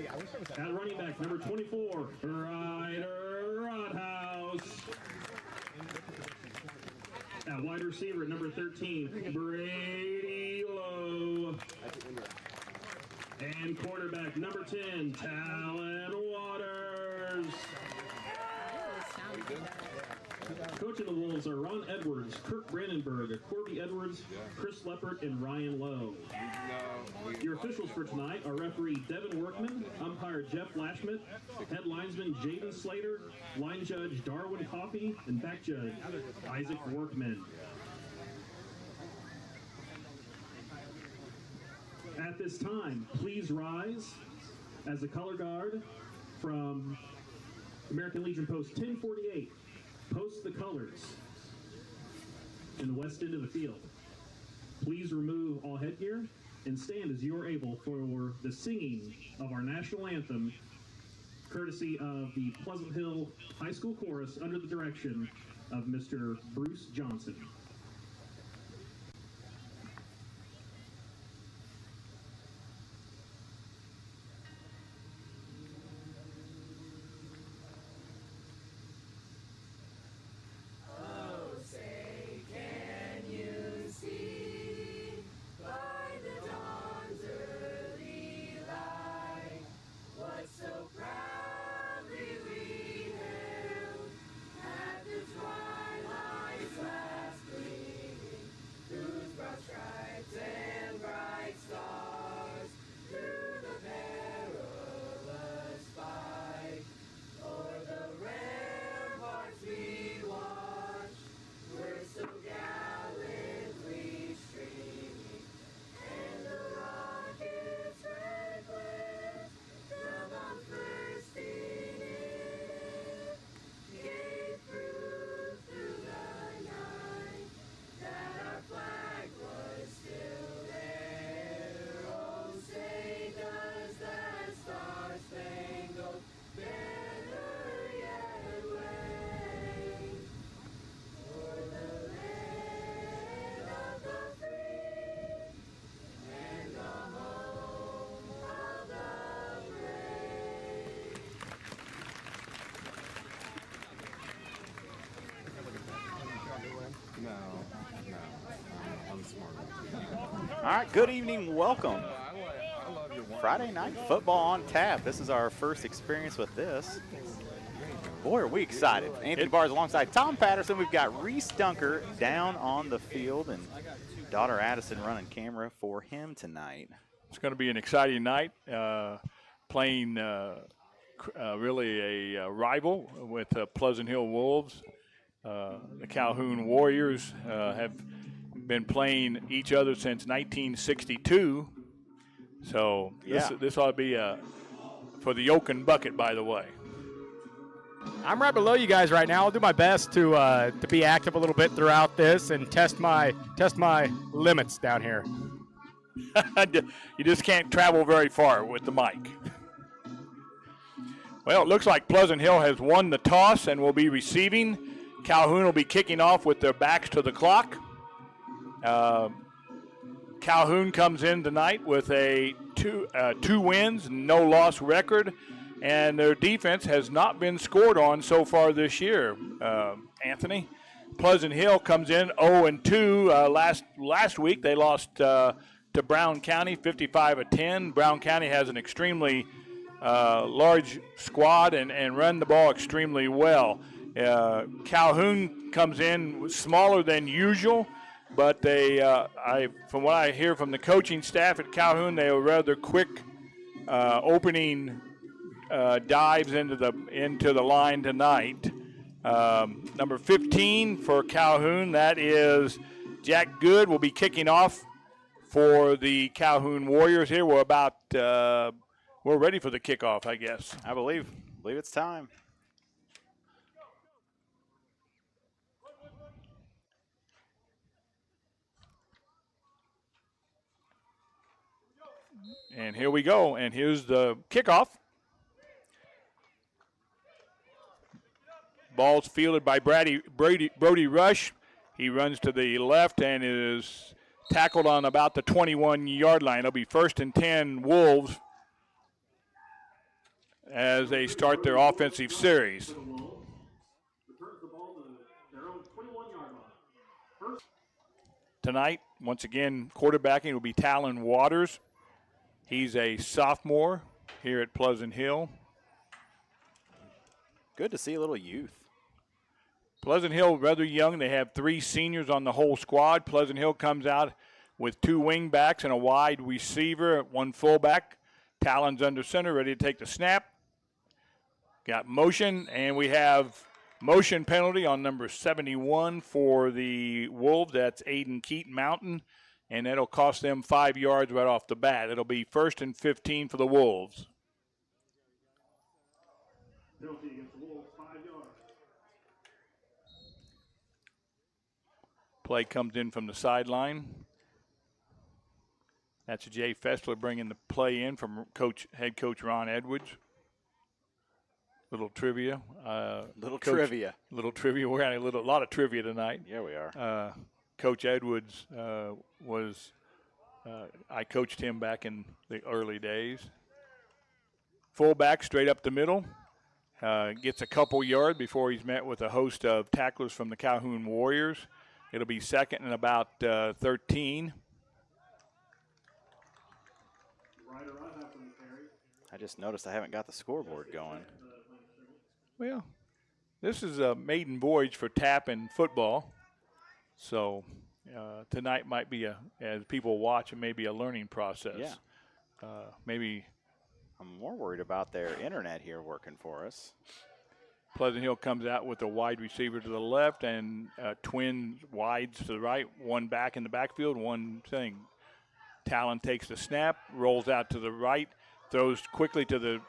At running back, number 24, Ryder Rodhouse. At wide receiver, number 13, Brady Lowe. And quarterback, number 10, Talon Waters. Coaching the Wolves are Ron Edwards, Kirk Brandenburg, Corby Edwards, Chris Leppert, and Ryan Lowe. Your officials for tonight are referee Devin Workman, umpire Jeff Lashmet, head linesman Jaden Slater, line judge Darwin Coffey, and back judge Isaac Workman. At this time, please rise as the color guard from American Legion Post 1048 posts the colors in the west end of the field. Please remove all headgear and stand as you are able for the singing of our national anthem, courtesy of the Pleasant Hill High School Chorus under the direction of Mr. Bruce Johnson. All right, good evening, welcome. Friday night football on tap. This is our first experience with this. Boy, are we excited. Anthony Barrs alongside Tom Patterson. We've got Reese Dunker down on the field and daughter Addison running camera for him tonight. It's going to be an exciting night, playing really a rival with Pleasant Hill Wolves. The Calhoun Warriors have been playing each other since 1962. So this ought to be for the Yoke and Bucket, by the way. I'm right below you guys right now. I'll do my best to be active a little bit throughout this and test my limits down here. You just can't travel very far with the mic. Well, it looks like Pleasant Hill has won the toss and will be receiving. Calhoun will be kicking off with their backs to the clock. Calhoun comes in tonight with a two wins, no loss record, and their defense has not been scored on so far this year. Anthony, Pleasant Hill comes in 0-2. Last week they lost to Brown County 55-10. Brown County has an extremely large squad and run the ball extremely well. Calhoun comes in smaller than usual. But they, from what I hear from the coaching staff at Calhoun, they are rather quick opening dives into the line tonight. Number 15 for Calhoun, that is Jack Good, will be kicking off for the Calhoun Warriors. Here we're ready for the kickoff, I guess. I believe it's time. And here we go, and here's the kickoff. Ball's fielded by Brody Rush. He runs to the left and is tackled on about the 21-yard line. It'll be 1st and 10 Wolves. as they start their offensive series. Tonight, once again, quarterbacking will be Talon Waters. He's a sophomore here at Pleasant Hill. Good to see a little youth. Pleasant Hill, rather young. They have 3 seniors on the whole squad. Pleasant Hill comes out with 2 wing backs and a wide receiver, 1 fullback. Talon's under center, ready to take the snap. Got motion, and we have motion penalty on number 71 for the Wolves. That's Aiden Keaton Mountain, and that'll cost them 5 yards right off the bat. It'll be 1st and 15 for the Wolves. Penalty against the Wolves, 5 yards. Play comes in from the sideline. That's Jay Fessler bringing the play in from head coach Ron Edwards. Little trivia. Little trivia. We're having a lot of trivia tonight. Yeah, we are. Coach Edwards I coached him back in the early days. Fullback straight up the middle. Gets a couple yards before he's met with a host of tacklers from the Calhoun Warriors. It'll be 2nd and about 13. I just noticed I haven't got the scoreboard going. Well, this is a maiden voyage for TAP in football. So tonight might be, as people watch, it may be a learning process. Yeah. Maybe. I'm more worried about their internet here working for us. Pleasant Hill comes out with a wide receiver to the left and twin wides to the right, 1 back in the backfield, 1 thing. Talon takes the snap, rolls out to the right, throws quickly to the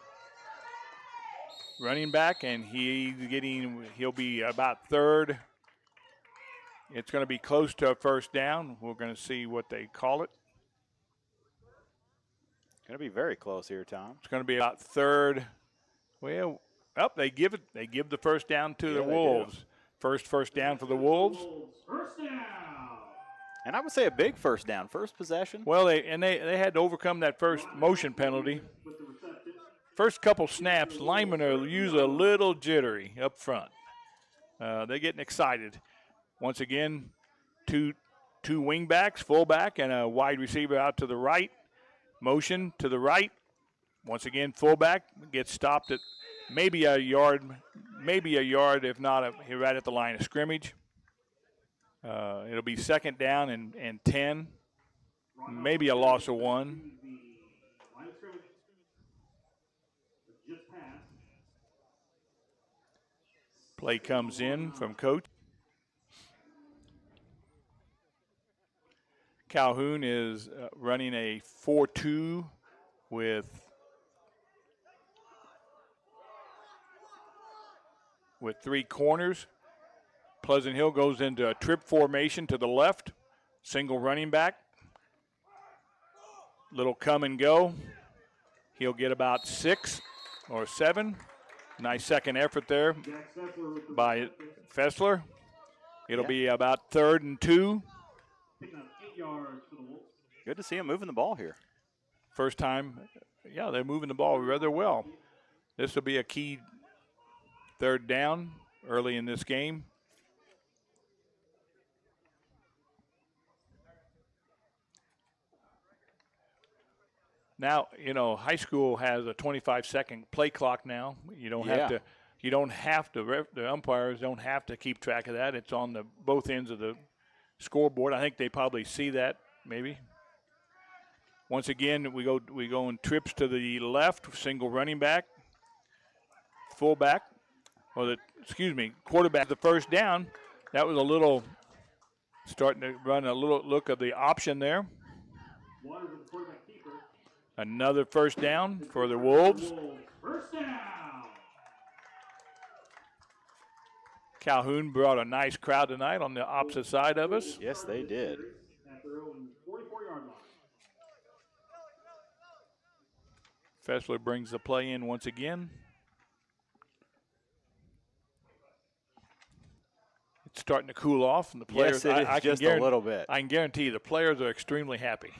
running back, and he'll be about 3rd. It's going to be close to a 1st down. We're going to see what they call it. Going to be very close here, Tom. It's going to be about 3rd. Well, they give the 1st down to the Wolves. First down for the Wolves. First down. And I would say a big 1st down, first possession. Well, they had to overcome that first motion penalty. First couple snaps, linemen are usually a little jittery up front. They're getting excited. Once again, two wing backs, fullback, and a wide receiver out to the right. Motion to the right. Once again, fullback gets stopped at maybe a yard, if not right at the line of scrimmage. It'll be 2nd down and 10, maybe a loss of 1. Play comes in from coach. Calhoun is running a 4-2 with 3 corners. Pleasant Hill goes into a trip formation to the left. Single running back. Little come and go. He'll get about 6 or 7. Nice second effort there by Fessler. It'll be about 3rd and 2. Good to see him moving the ball here. First time, they're moving the ball rather well. This will be a key 3rd down early in this game. Now, high school has a 25-second play clock now. You don't have to, the umpires don't have to keep track of that. It's on both ends of the scoreboard. I think they probably see that, maybe. Once again, we go in trips to the left, single running back, fullback, quarterback. The 1st down, that was a little, starting to run a little look of the option there. Another 1st down for the Wolves. First down. Calhoun brought a nice crowd tonight on the opposite side of us. Yes, they did. At their own 44-yard line. Fessler brings the play in once again. It's starting to cool off, and the players. Yes, it is just a little bit. I can guarantee you the players are extremely happy.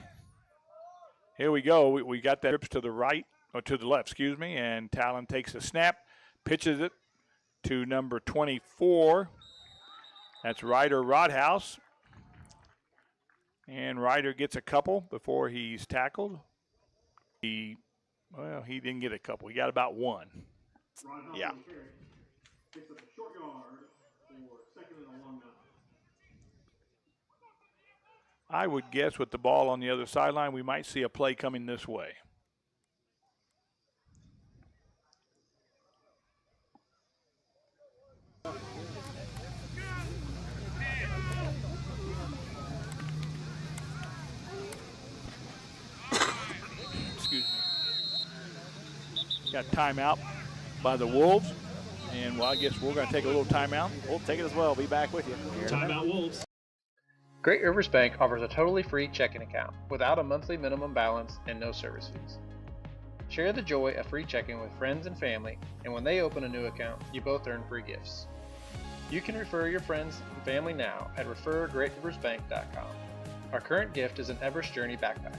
Here we go. We got that trips to the right. or to the left, excuse me, and Talon takes a snap, pitches it to number 24. That's Ryder Rodhouse. And Ryder gets a couple before he's tackled. He didn't get a couple. He got about one. Yeah. Short yard for second and a long nine. I would guess with the ball on the other sideline, we might see a play coming this way. Excuse me. Got timeout by the Wolves. And, well, I guess we're going to take a little timeout. We'll take it as well. Be back with you. Timeout Wolves. Great Rivers Bank offers a totally free checking account without a monthly minimum balance and no service fees. Share the joy of free checking with friends and family, and when they open a new account, you both earn free gifts. You can refer your friends and family now at refergreatriversbank.com. Our current gift is an Everest Journey backpack.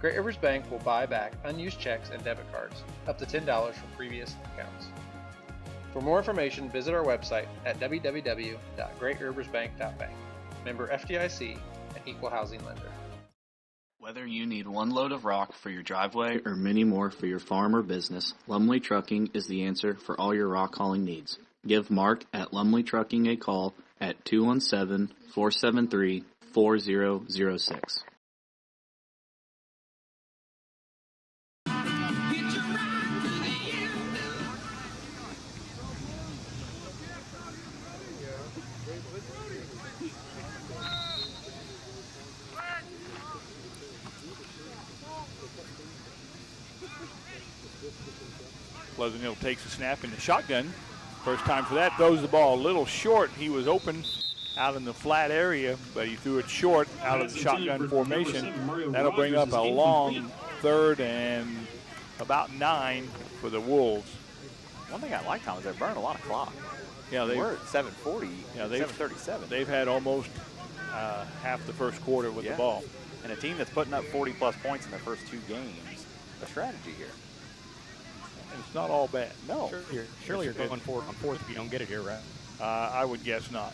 Great Rivers Bank will buy back unused checks and debit cards, up to $10 from previous accounts. For more information, visit our website at www.greatriversbank.bank. Member FDIC, an equal housing lender. Whether you need one load of rock for your driveway or many more for your farm or business, Lumley Trucking is the answer for all your rock hauling needs. Give Mark at Lumley Trucking a call at 217-473-4006. Pleasant Hill takes a snap in the shotgun. First time for that. Throws the ball a little short. He was open out in the flat area, but he threw it short out of the shotgun formation. That'll bring up a long third and about 9 for the Wolves. One thing I like, Tom, is they're burning a lot of clock. Yeah, we're at 7:40, 7:37. 7:37. They've had almost half the first quarter with the ball. And a team that's putting up 40-plus points in their first 2 games. A strategy here. It's not all bad. No. Surely you're going for it on fourth if you don't get it here, right? I would guess not.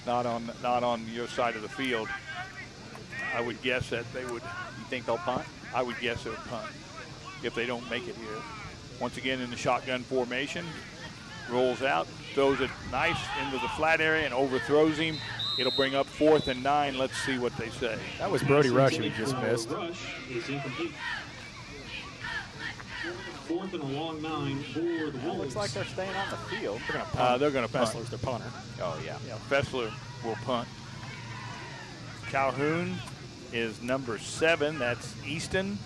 Not on your side of the field. I would guess that they would. You think they'll punt? I would guess they would punt if they don't make it here. Once again in the shotgun formation. Rolls out, throws it nice into the flat area and overthrows him. It'll bring up 4th and 9. Let's see what they say. That was Brody Rush who just missed. Rush is incomplete. 4th and a long 9 for the Wolves. Looks like they're staying on the field. They're going to punt. They're going to punt. Fessler's the punter. Oh, yeah. Fessler will punt. Calhoun is number 7. That's Easton,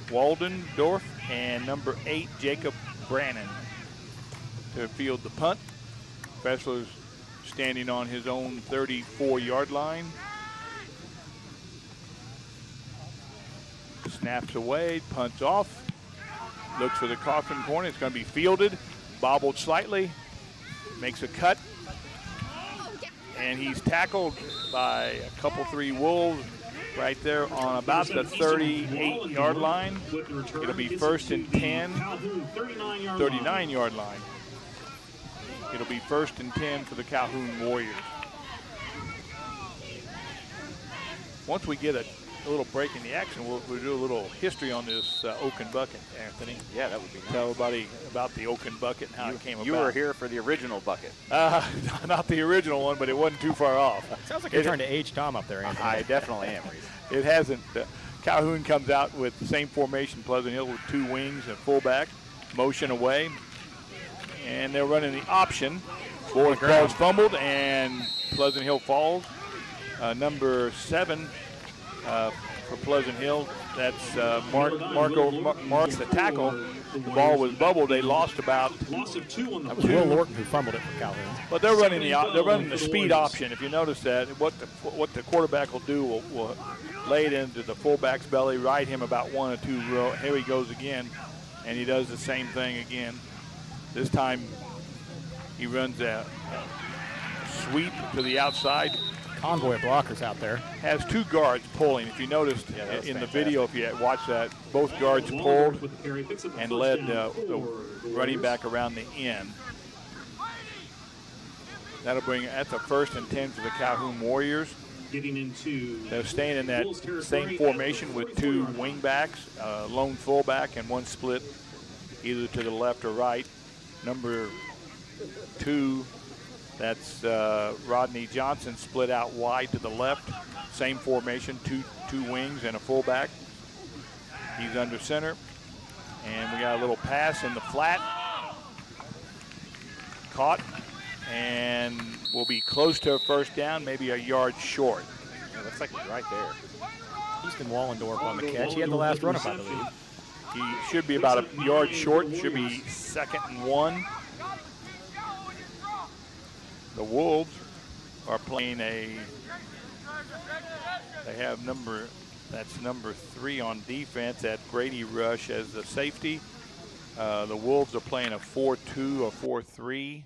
Waldendorf, and number 8, Jacob Brannon to field the punt. Fessler's standing on his own 34-yard line. Snaps away, punts off. Looks for the coffin corner. It's going to be fielded, bobbled slightly, makes a cut, and he's tackled by a couple, 3 Wolves right there on about the 38-yard line. It'll be 1st and 10, 39-yard line. It'll be 1st and 10 for the Calhoun Warriors. Once we get a little break in the action, we'll do a little history on this Oaken Bucket, Anthony. Yeah, that would be nice. Tell everybody about the Oaken Bucket and how it came about. You were here for the original bucket. Not the original one, but it wasn't too far off. Sounds like you're trying to age Tom up there, Anthony. I definitely am, Reese. It hasn't. Calhoun comes out with the same formation, Pleasant Hill with 2 wings and fullback, motion away, and they're running the option. Ball's fumbled, and Pleasant Hill falls. Number 7 for Pleasant Hill. That's Mark's the tackle. The ball was bubbled. They lost about. Loss of 2 on the That was Will Lorton who fumbled it for Calhoun. But they're running the speed option. If you notice that, what the quarterback will do will lay it into the fullback's belly, ride him about 1 or 2 rows. Here he goes again, and he does the same thing again. This time he runs a sweep to the outside, convoy of blockers out there. Has 2 guards pulling. If you noticed in the video, if you watched that, both guards pulled and led the running back around the end. That's a 1st and 10 for the Calhoun Warriors. They're staying in that same formation with 2 wing backs, lone fullback, and 1 split either to the left or right. Number 2, that's Rodney Johnson, split out wide to the left. Same formation, two wings and a fullback. He's under center. And we got a little pass in the flat. Caught. And will be close to a 1st down, maybe a yard short. Yeah, looks like he's right there. Easton Wallendorf on the catch. He had the last run up, I believe. He should be about a yard short. Should be 2nd and 1. The Wolves are playing they have number 3 on defense at Brady Rush as the safety. The Wolves are playing a 4-2 or 4-3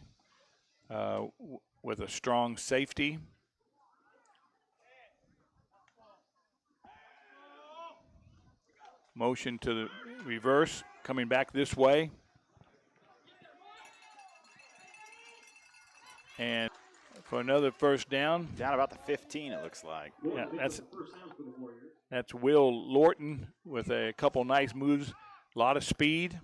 with a strong safety. Motion to the reverse, coming back this way. And for another 1st down. Down about the 15, it looks like. Yeah, that's Will Lorton with a couple nice moves, a lot of speed.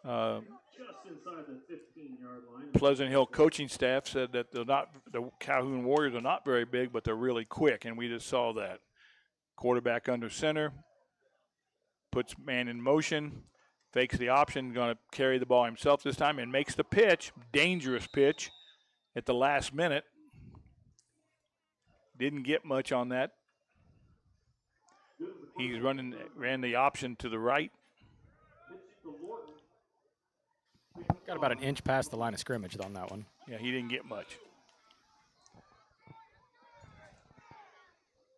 Just inside the 15-yard line. Pleasant Hill coaching staff said that the Calhoun Warriors are not very big, but they're really quick, and we just saw that. Quarterback under center, puts man in motion, fakes the option, going to carry the ball himself this time, and makes the pitch, dangerous pitch, at the last minute. Didn't get much on that. He's ran the option to the right. Got about an inch past the line of scrimmage on that one. Yeah, he didn't get much.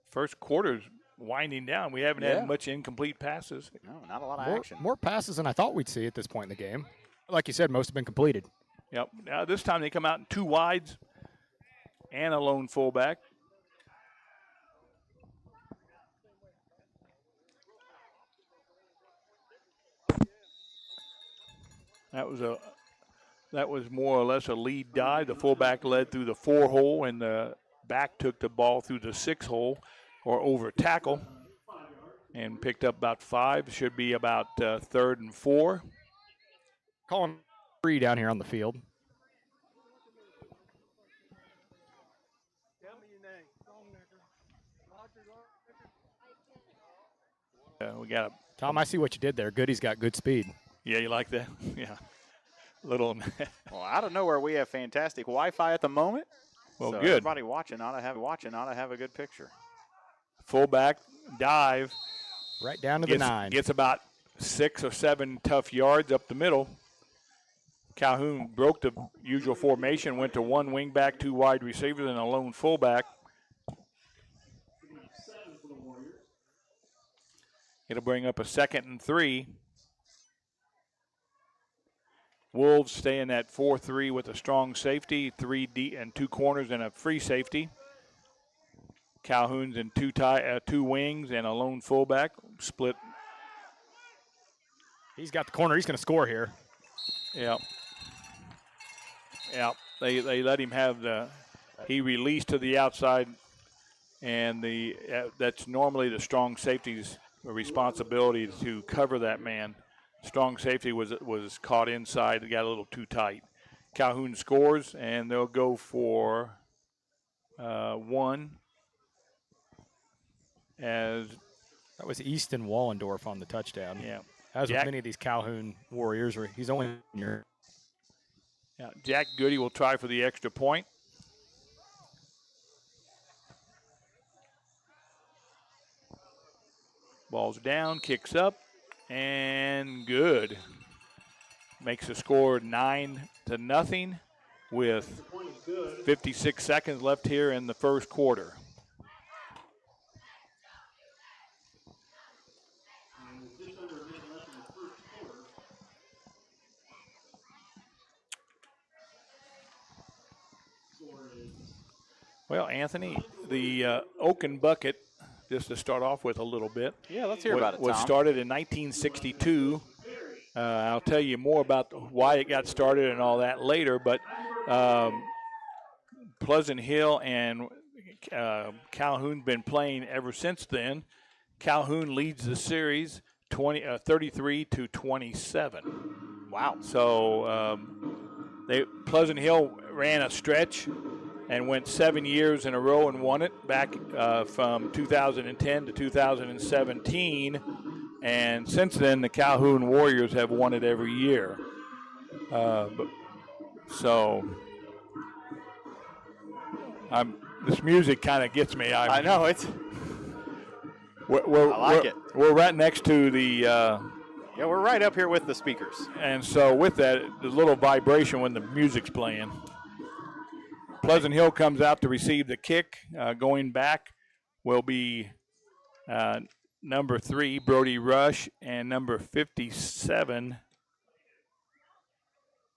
First quarter's winding down. We haven't had much incomplete passes. No, not a lot of action. More passes than I thought we'd see at this point in the game. Like you said, most have been completed. Yep. Now this time they come out in 2 wides and a lone fullback. That was more or less a lead dive. The fullback led through the 4 hole, and the back took the ball through the 6 hole or over tackle and picked up about 5. Should be about 3rd and 4. Calling 3 down here on the field. We got Tom, I see what you did there. Goody's got good speed. Yeah, you like that? Yeah. Little. Well, out of nowhere, we have fantastic Wi-Fi at the moment. Well, so good. Everybody watching ought to have a good picture. Fullback dive. Right down to the 9. Gets about 6 or 7 tough yards up the middle. Calhoun broke the usual formation, went to 1 wing back, 2 wide receivers, and a lone fullback. It'll bring up a 2nd and 3. Wolves stay in that 4-3 with a strong safety, 3 deep and 2 corners and a free safety. Calhoun's in 2 wings and a lone fullback split. He's got the corner. He's going to score here. Yeah. Yeah. They let him have he released to the outside, and that's normally the strong safety's responsibility to cover that man. Strong safety was caught inside. It got a little too tight. Calhoun scores, and they'll go for 1. As that was Easton Wallendorf on the touchdown. Yeah. As with many of these Calhoun Warriors, he's only near. Yeah, Jack Goody will try for the extra point. Ball's down, kicks up, and good. Makes the score 9-0 with 56 seconds left here in the first quarter. Well, Anthony, the Oaken Bucket, just to start off with a little bit. Yeah, let's hear about it, Was Tom. started in 1962. I'll tell you more about why it got started and all that later, but Pleasant Hill and Calhoun been playing ever since then. Calhoun leads the series 33 to 27. Wow. So Pleasant Hill ran a stretch and went 7 years in a row and won it back from 2010 to 2017. And since then, the Calhoun Warriors have won it every year. This music kind of gets me. I know it's. I like it. We're right next to the. Yeah, we're right up here with the speakers. And so with that, there's a little vibration when the music's playing. Pleasant Hill comes out to receive the kick. Going back will be number 3, Brody Rush, and number 57,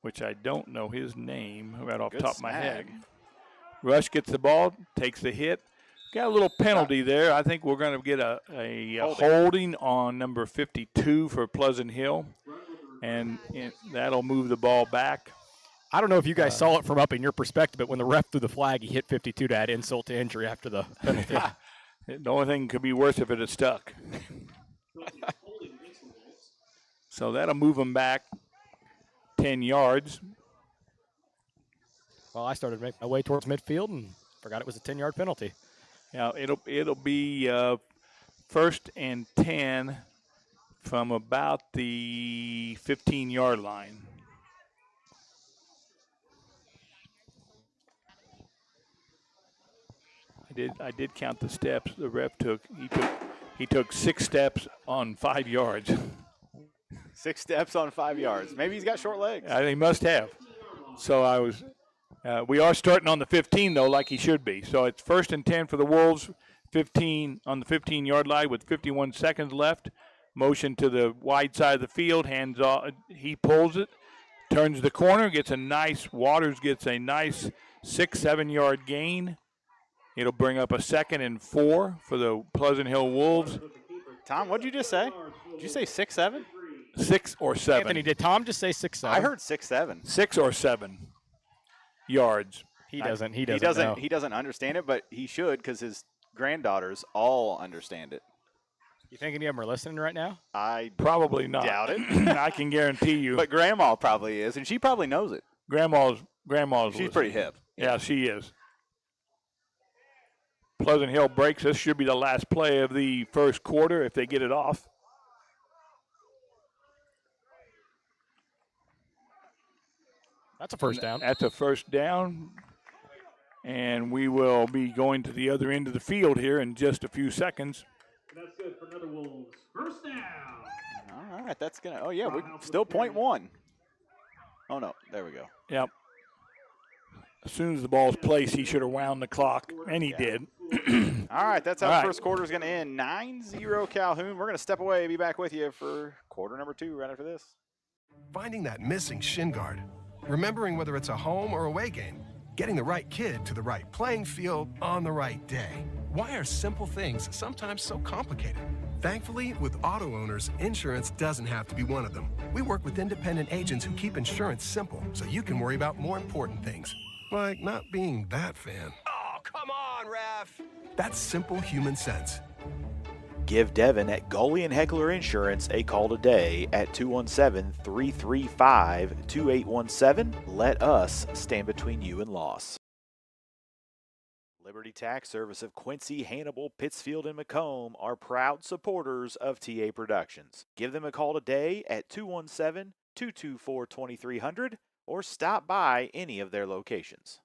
which I don't know his name right off the top of my head. Rush gets the ball, takes the hit. Got a little penalty there. I think we're going to get a holding on number 52 for Pleasant Hill, and that'll move the ball back. I don't know if you guys saw it from up in your perspective, but when the ref threw the flag, he hit 52 to add insult to injury after the penalty. The only thing could be worse if it had stuck. So that'll move them back 10 yards. Well, I started to make my way towards midfield and forgot it was a 10-yard penalty. Now it'll be first and 10 from about the 15-yard line. I did count the steps the ref took. He took 6 steps on 5 yards. 6 steps on 5 yards. Maybe he's got short legs. He must have. So we are starting on the 15 though, like he should be. So it's first and 10 for the Wolves, 15 on the 15-yard line with 51 seconds left. Motion to the wide side of the field, hands off. He pulls it, turns the corner, Waters gets a nice 6-7 yard gain. It'll bring up a 2nd and 4 for the Pleasant Hill Wolves. Tom, what did you just say? Did you say 6-7? 6 or 7. Anthony, did Tom just say 6-7? I heard 6-7. 6 or 7 yards. He doesn't know. He doesn't understand it, but he should because his granddaughters all understand it. You think any of them are listening right now? I probably not. Doubt it. I can guarantee you. But Grandma probably is, and she probably knows it. Grandma's. She's pretty hip. Yeah, she is. Pleasant Hill breaks. This should be the last play of the first quarter if they get it off. That's a first down. That's a first down. And we will be going to the other end of the field here in just a few seconds. That's good for another Wolves. First down. All right, that's going to – oh, yeah, we're still .1. Oh, no, there we go. Yep. As soon as the ball's placed, he should have wound the clock, and he did. All right, that's how the first quarter is going to end. 9-0 Calhoun. We're going to step away, be back with you for quarter number 2 right after this. Finding that missing shin guard, remembering whether it's a home or away game, getting the right kid to the right playing field on the right day. Why are simple things sometimes so complicated? Thankfully, with auto owners, insurance doesn't have to be one of them. We work with independent agents who keep insurance simple so you can worry about more important things, like not being that fan. Oh, come on, ref! That's simple human sense. Give Devin at Gully & Heckler Insurance a call today at 217-335-2817. Let us stand between you and loss. Liberty Tax Service of Quincy, Hannibal, Pittsfield, and Macomb are proud supporters of TA Productions. Give them a call today at 217-224-2300 or stop by any of their locations.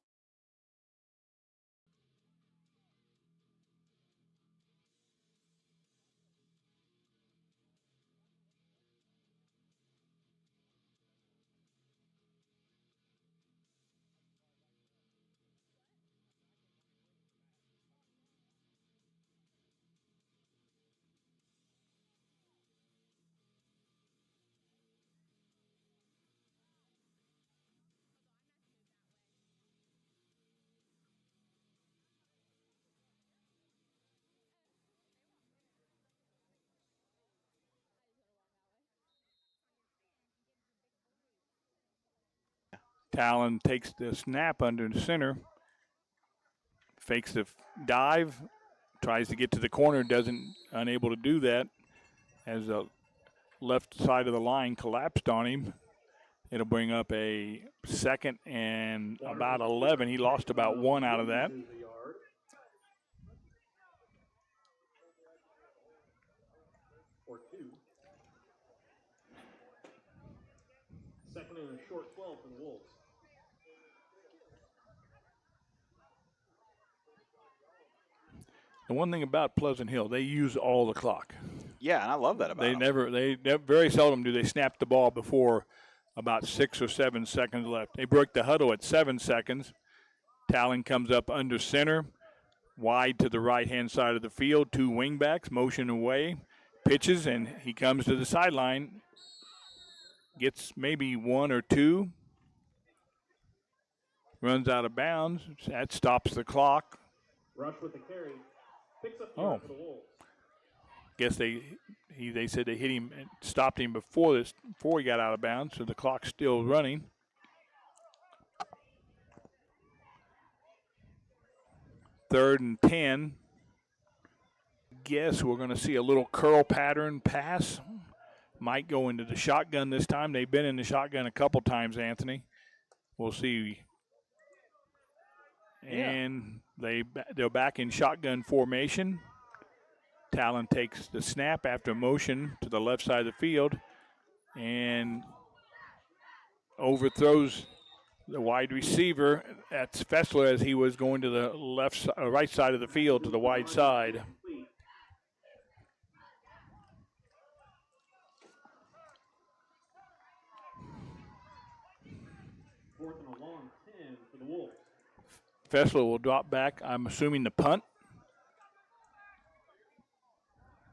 Calhoun takes the snap under the center, fakes the dive, tries to get to the corner, unable to do that as the left side of the line collapsed on him. It'll bring up a 2nd and about 11. He lost about 1 out of that. Or 2. 2nd and a short 12 for the Wolves. The one thing about Pleasant Hill, they use all the clock. Yeah, and I love that about them. They very seldom do they snap the ball before about 6 or 7 seconds left. They broke the huddle at 7 seconds. Talon comes up under center, wide to the right-hand side of the field. 2 wingbacks, motion away, pitches, and he comes to the sideline. Gets maybe 1 or 2. Runs out of bounds. That stops the clock. Rush with the carry. Picks up the yard for the Wolves. Guess they said they hit him and stopped him before he got out of bounds, so the clock's still running. Third and 10. Guess we're going to see a little curl pattern pass. Might go into the shotgun this time. They've been in the shotgun a couple times, Anthony. We'll see. And they're back in shotgun formation. Talon takes the snap after motion to the left side of the field and overthrows the wide receiver. That's Fessler as he was going to the right side of the field to the wide side. Fourth and a long 10 for the Wolves. Fessler will drop back, I'm assuming, the punt.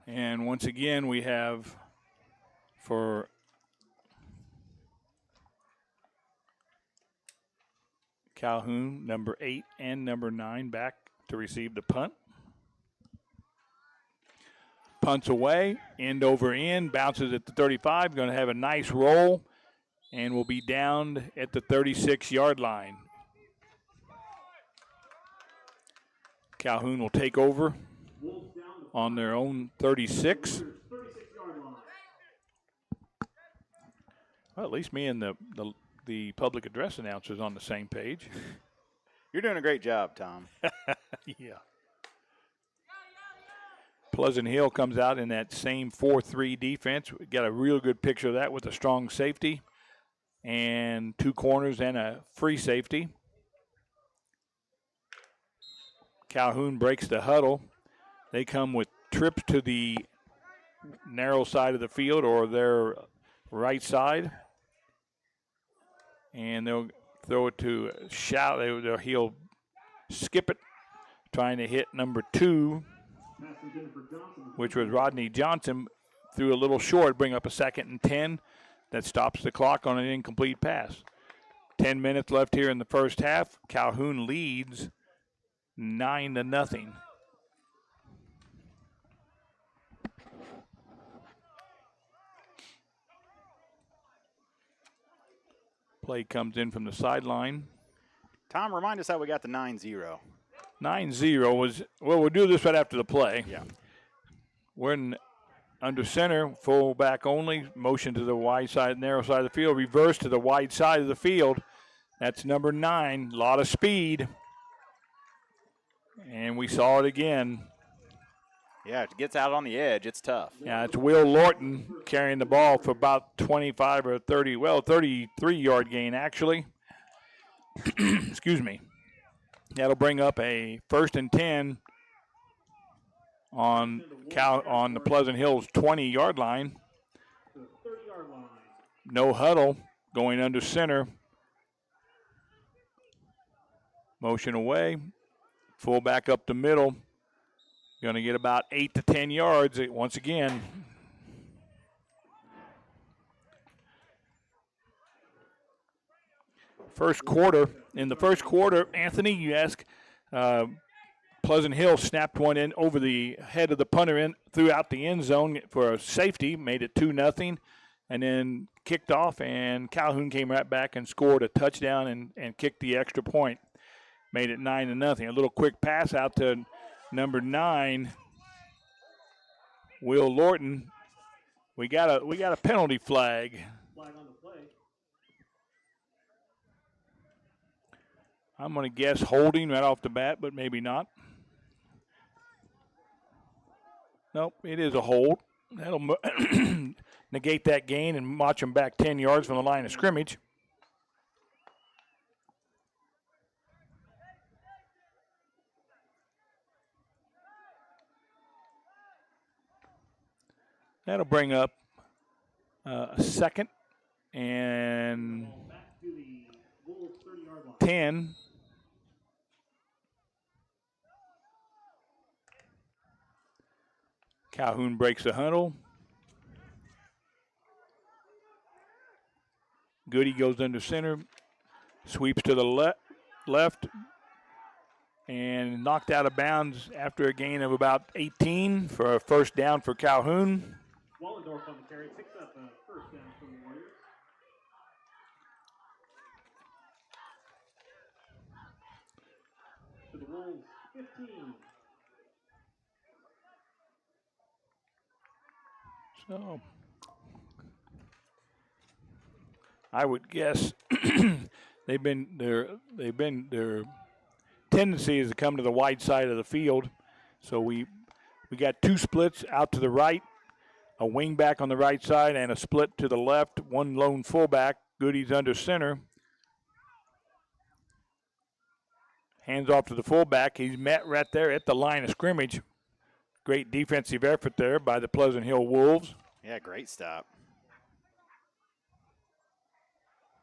And once again, we have for Calhoun, number 8 and number 9 back to receive the punt. Punts away, end over end, bounces at the 35, going to have a nice roll, and will be down at the 36-yard line. Calhoun will take over on their own 36. Well, at least me and the public address announcer's on the same page. You're doing a great job, Tom. Yeah. Pleasant Hill comes out in that same 4-3 defense. We got a real good picture of that with a strong safety and 2 corners and a free safety. Calhoun breaks the huddle. They come with trips to the narrow side of the field or their right side. And they'll throw it to Shout. He'll skip it, trying to hit number 2, which was Rodney Johnson. Threw a little short, bring up a 2nd and 10. That stops the clock on an incomplete pass. 10 minutes left here in the first half. Calhoun leads 9-0. Play comes in from the sideline. Tom, remind us how we got the 9-0. 9-0 was, well, we'll do this right after the play. Yeah. We're under center, full back only, motion to the wide side, narrow side of the field, reverse to the wide side of the field. That's number 9, a lot of speed. And we saw it again. Yeah, it gets out on the edge. It's tough. Yeah, it's Will Lorton carrying the ball for about 25 or 30, well, 33-yard gain, actually. Excuse me. That'll bring up a 1st and 10 on the Pleasant Hills 20-yard line. No huddle, going under center. Motion away. Full back up the middle. Going to get about 8 to 10 yards once again. First quarter. In the first quarter, Anthony, you ask, Pleasant Hill snapped one in over the head of the punter in throughout the end zone for a safety, made it 2-0. and then kicked off, and Calhoun came right back and scored a touchdown and kicked the extra point. Made it 9-0. A little quick pass out to number 9, Will Lorton. We got a penalty flag. Flag on the play. I'm going to guess holding right off the bat, but maybe not. Nope, it is a hold. That'll negate that gain and march them back 10 yards from the line of scrimmage. That'll bring up a second and 10. Calhoun breaks the huddle. Goody goes under center, sweeps to the left, and knocked out of bounds after a gain of about 18 for a first down for Calhoun. Wallendorf on the carry picks up a first down from the Warriors. To the Wolves, 15. So I would guess their tendency is to come to the wide side of the field. So we got 2 splits out to the right, a wing back on the right side, and a split to the left, 1 lone fullback. Goody's under center. Hands off to the fullback. He's met right there at the line of scrimmage. Great defensive effort there by the Pleasant Hill Wolves. Yeah, great stop.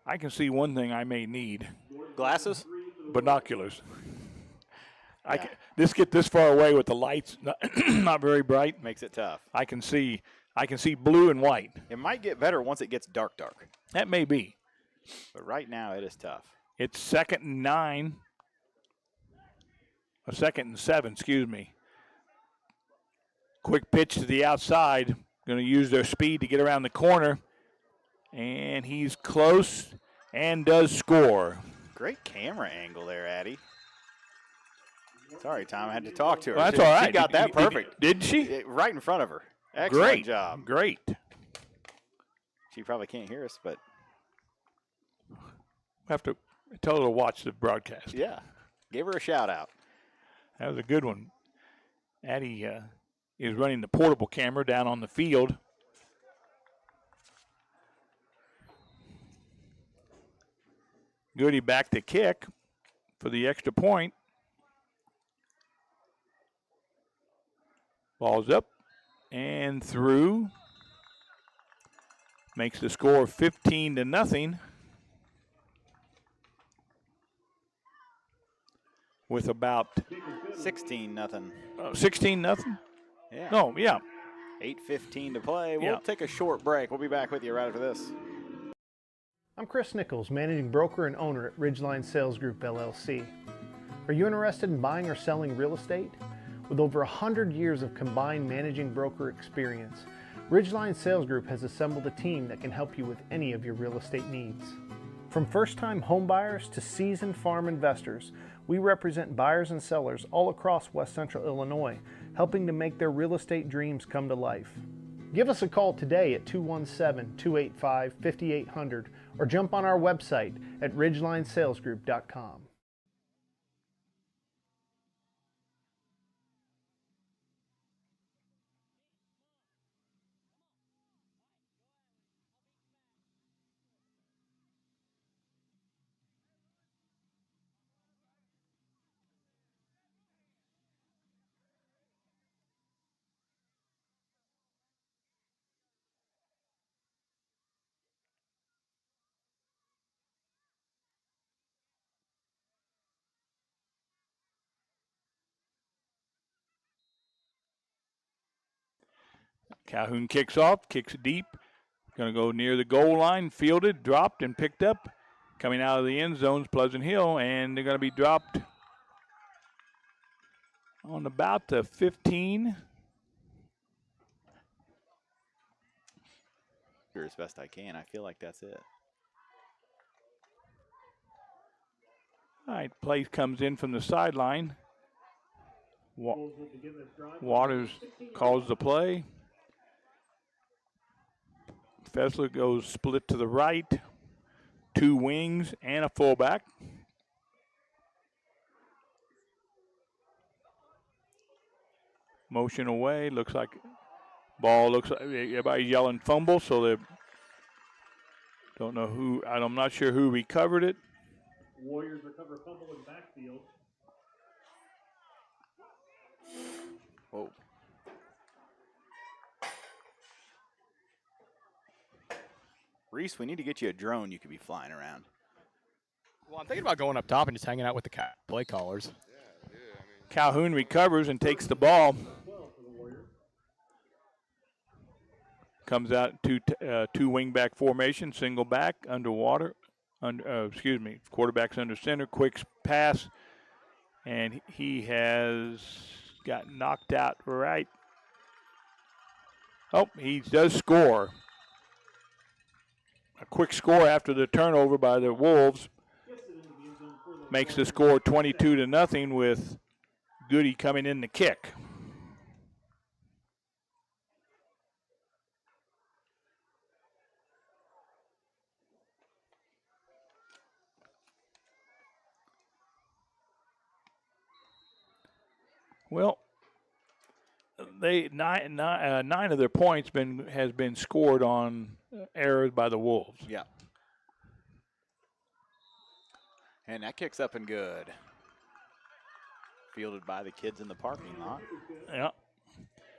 I can see one thing I may need. Glasses? Binoculars. Yeah. Get this far away with the lights not very bright. Makes it tough. I can see blue and white. It might get better once it gets dark. That may be. But right now it is tough. It's 2nd and 9. Or 2nd and 7, excuse me. Quick pitch to the outside. Going to use their speed to get around the corner. And he's close and does score. Great camera angle there, Addie. Sorry, Tom, I had to talk to her. Well, that's all right. She got that perfect. Did she? Right in front of her. Excellent job. Great. She probably can't hear us, but We have to tell her to watch the broadcast. yeah, give her a shout out. That was a good one. Addie is running the portable camera down on the field. Goody back to kick for the extra point. Ball's up and through. Makes the score 15-0. With about 16-0. 16-0. Yeah. No, yeah. 8:15 to play. We'll Yeah. take a short break. We'll be back with you right after this. I'm Chris Nichols, managing broker and owner at Ridgeline Sales Group, LLC. Are you interested in buying or selling real estate? With over 100 years of combined managing broker experience, Ridgeline Sales Group has assembled a team that can help you with any of your real estate needs. From first-time home buyers to seasoned farm investors, we represent buyers and sellers all across West Central Illinois, helping to make their real estate dreams come to life. Give us a call today at 217-285-5800 or jump on our website at ridgelinesalesgroup.com. Calhoun kicks off, kicks deep. Going to go near the goal line, fielded, dropped, and picked up. Coming out of the end zone's Pleasant Hill, and they're going to be dropped on about the 15. as best I can. I feel like that's it. All right, play comes in from the sideline. Waters calls the play. Fessler goes split to the right. 2 wings and a fullback. Motion away. Looks like ball. Looks like everybody's yelling fumble, so they don't know who. I'm not sure who recovered it. Warriors recover fumble in the backfield. Whoa. Reese, we need to get you a drone you could be flying around. Well, I'm thinking about going up top and just hanging out with the play callers. Calhoun recovers and takes the ball. Comes out two wing back formation, single back, underwater. Quarterback's under center, quick pass, and he has got knocked out right. Oh, he does score. A quick score after the turnover by the Wolves makes the score 22-0 with Goody coming in to kick. Well, nine of their points has been scored on errors by the Wolves. Yeah. And that kick's up and good. Fielded by the kids in the parking lot. Yeah.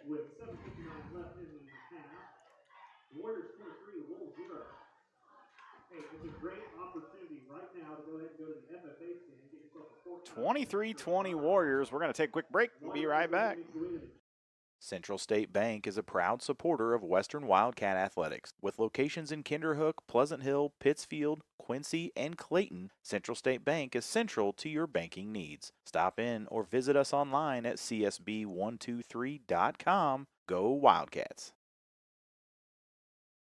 With 7:59 left in the half, Warriors 23, Wolves 0. Hey, it's a great opportunity right now to go ahead and go to the FFA stand and get yourself a 23-20 Warriors. We're going to take a quick break. We'll be right back. Central State Bank is a proud supporter of Western Wildcat Athletics. With locations in Kinderhook, Pleasant Hill, Pittsfield, Quincy, and Clayton, Central State Bank is central to your banking needs. Stop in or visit us online at csb123.com. Go Wildcats!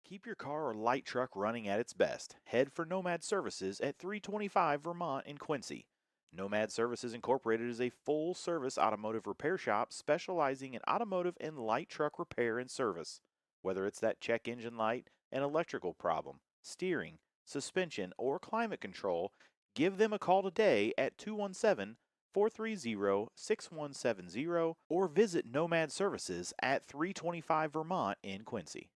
Keep your car or light truck running at its best. Head for Nomad Services at 325 Vermont in Quincy. Nomad Services Incorporated is a full-service automotive repair shop specializing in automotive and light truck repair and service. Whether it's that check engine light, an electrical problem, steering, suspension, or climate control, give them a call today at 217-430-6170 or visit Nomad Services at 325 Vermont in Quincy.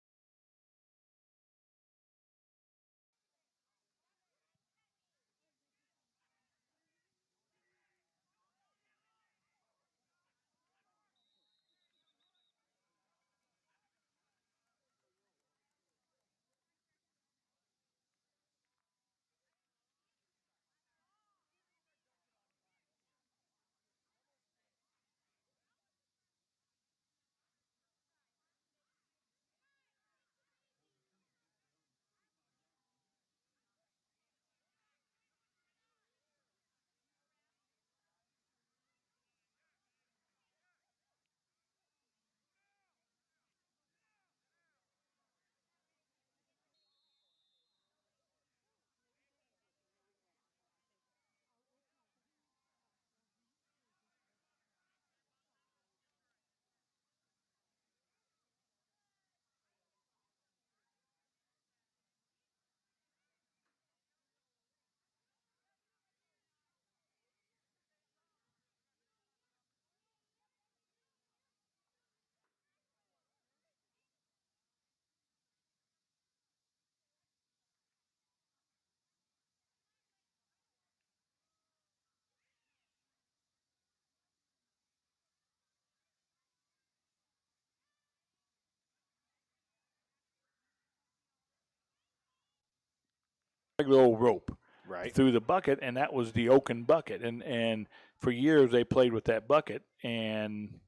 Regular old rope Right. through the bucket, and that was the Oaken bucket. And for years they played with that bucket. And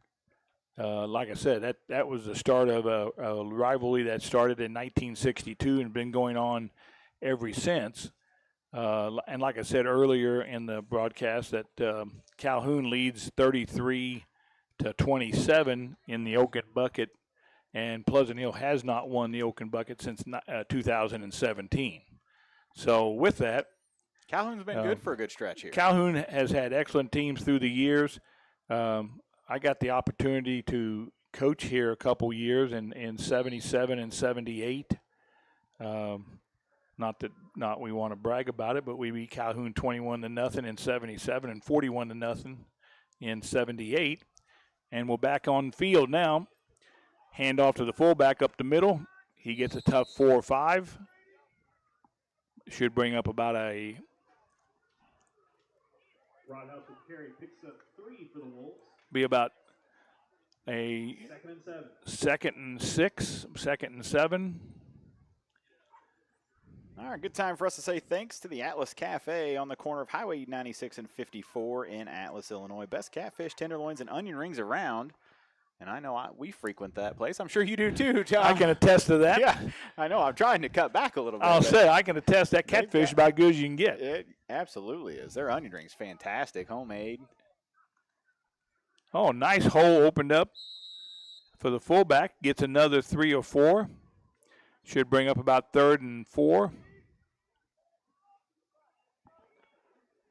like I said, that was the start of a rivalry that started in 1962 and been going on ever since. And like I said earlier in the broadcast, that Calhoun leads 33-27 in the Oaken bucket. and Pleasant Hill has not won the Oaken Bucket since 2017. So with that, Calhoun's been good for a good stretch here. Calhoun has had excellent teams through the years. I got the opportunity to coach here a couple years in 77 and 78. Not we want to brag about it, but we beat Calhoun 21-0 in 77 and 41-0 in 78. And we're back on field now. Hand off to the fullback up the middle. He gets a tough 4 or 5. Should bring up about a Rodhouse with carry picks up 3 for the Wolves. Be about a 2nd and 7. 2nd and 6, 2nd and 7. All right, good time for us to say thanks to the Atlas Cafe on the corner of Highway 96 and 54 in Atlas, Illinois. Best catfish, tenderloins, and onion rings around. And I know we frequent that place. I'm sure you do too, John. I can attest to that. Yeah, I know. I'm trying to cut back a little bit. I'll say I can attest that catfish is about good as you can get. It absolutely is. Their onion rings, fantastic, homemade. Oh, nice hole opened up for the fullback. Gets another 3 or 4. Should bring up about 3rd and 4.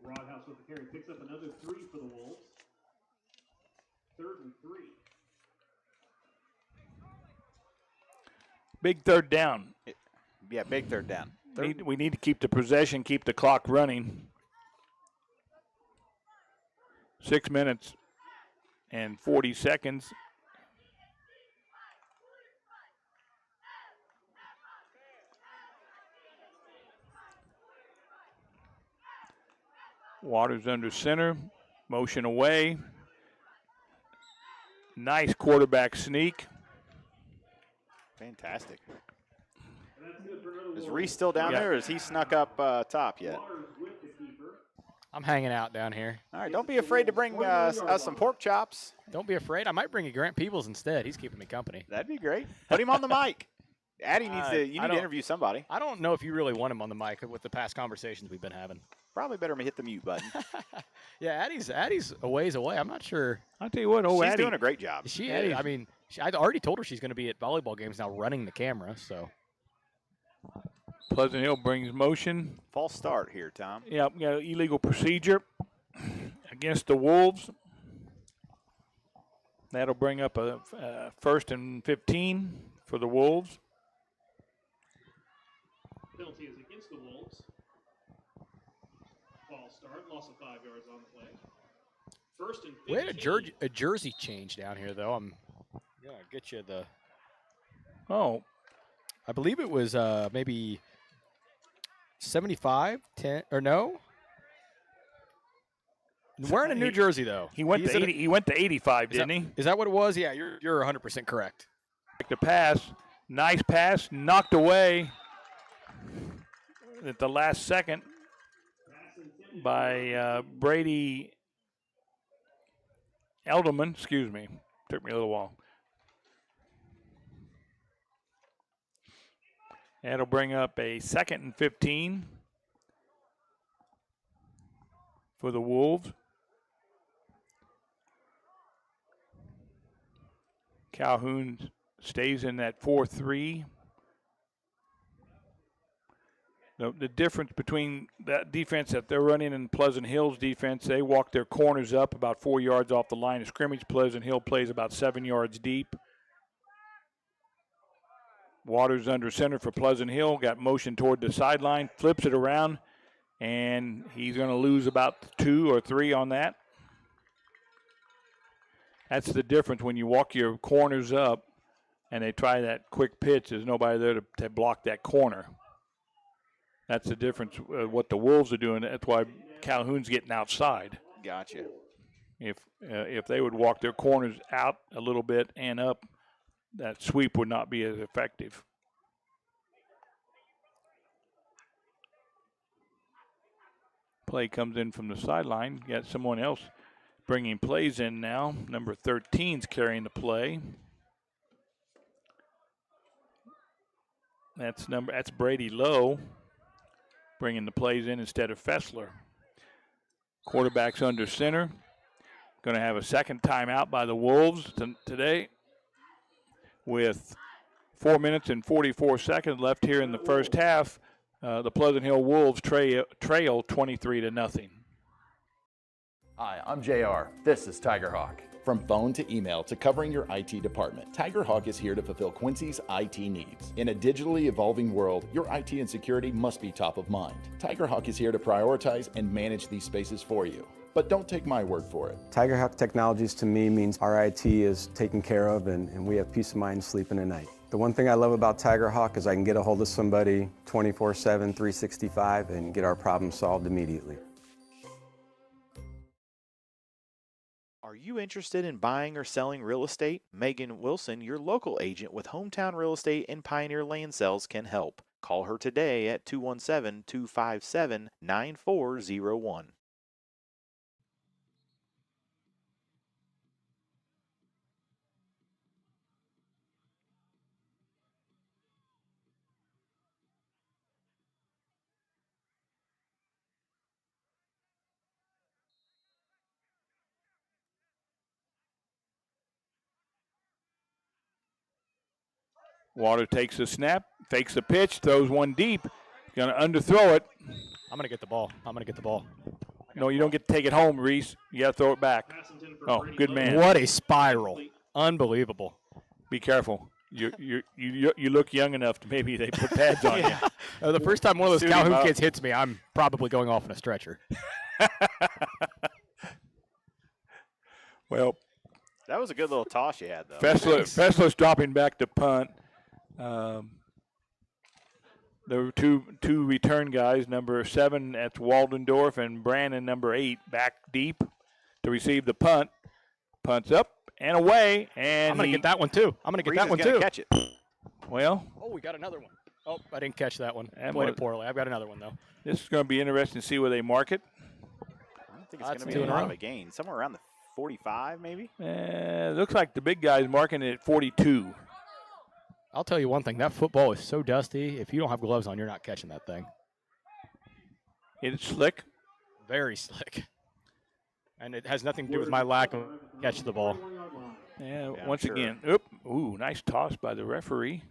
Rodhouse with the carry picks up another 3 for the Wolves. 3rd and 3. Big 3rd down. Yeah, big 3rd down. We need to keep the possession, keep the clock running. 6 minutes and 40 seconds. Waters under center, motion away. Nice quarterback sneak. Fantastic. Is Reese still down there, or is he snuck up top yet? I'm hanging out down here. All right, don't be afraid to bring us some pork chops. Don't be afraid. I might bring you Grant Peebles instead. He's keeping me company. That'd be great. Put him on the mic. Addie needs to. You need to interview somebody. I don't know if you really want him on the mic with the past conversations we've been having. Probably better hit the mute button. Yeah, Addie's a ways away. I'm not sure. I'll tell you what, she's Addie doing a great job. She is. I mean, I already told her she's going to be at volleyball games now, running the camera. So Pleasant Hill brings motion. False start here, Tom. Yeah, illegal procedure against the Wolves. That'll bring up a 1st and 15 for the Wolves. Penalty is against the Wolves. False start, loss of 5 yards on the play. 1st and 15. We had a jersey change down here, though. I'm gonna get you the. Oh, I believe it was maybe 75, 10 or no. Wearing a new jersey though. He went to 80. He went to 85, didn't he? Is that what it was? Yeah, you're 100% correct. The pass, nice pass, knocked away at the last second by Brady Elderman. Excuse me, took me a little while. That'll bring up a 2nd and 15 for the Wolves. Calhoun stays in that 4-3. The difference between that defense that they're running and Pleasant Hill's defense, they walk their corners up about 4 yards off the line of scrimmage. Pleasant Hill plays about 7 yards deep. Waters under center for Pleasant Hill, got motion toward the sideline, flips it around, and he's going to lose about 2 or 3 on that. That's the difference when you walk your corners up and they try that quick pitch. There's nobody there to block that corner. That's the difference what the Wolves are doing. That's why Calhoun's getting outside. Gotcha. If they would walk their corners out a little bit and up, that sweep would not be as effective. Play comes in from the sideline. Got someone else bringing plays in now. Number 13's carrying the play. That's Brady Lowe bringing the plays in instead of Fessler. Quarterback's under center. Going to have a second timeout by the Wolves today. with 4 minutes and 44 seconds left here in the first half. The Pleasant Hill Wolves trail 23-0. Hi, I'm JR. This is Tigerhawk. From phone to email to covering your IT department, Tigerhawk is here to fulfill Quincy's IT needs. In a digitally evolving world, your IT and security must be top of mind. Tigerhawk is here to prioritize and manage these spaces for you. But don't take my word for it. Tigerhawk Technologies to me means our IT is taken care of and we have peace of mind sleeping at night. The one thing I love about Tigerhawk is I can get a hold of somebody 24/7, 365 and get our problem solved immediately. Are you interested in buying or selling real estate? Megan Wilson, your local agent with Hometown Real Estate and Pioneer Land Sales, can help. Call her today at 217-257-9401. Water takes a snap, fakes a pitch, throws one deep. Going to underthrow it. I'm going to get the ball. No, you don't get to take it home, Reese. You got to throw it back. Oh, good man. What a spiral. Unbelievable. Be careful. You look young enough to maybe they put pads on you. The first time one of those Suit Calhoun him up. kids hits me, I'm probably going off in a stretcher. Well, That was a good little toss you had, though. Fessler's dropping back to punt. There were two return guys, number 7, that's Waldendorf, and Brandon, number 8, back deep to receive the punt. Punts up and away, and I'm going to get that one, too. Catch it. Well, Oh, we got another one. Oh, I didn't catch that one. Played it poorly. I've got another one, though. this is going to be interesting to see where they mark it. I don't think it's That's going to two be in a a lot row. of a gain. Somewhere around the 45, maybe? Looks like the big guy's marking it at 42. I'll tell you one thing. That football is so dusty. If you don't have gloves on, you're not catching that thing. It's slick. Very slick. And it has nothing to do with my lack of catch the ball. Yeah, Yeah, once sure. again. Ooh, nice toss by the referee.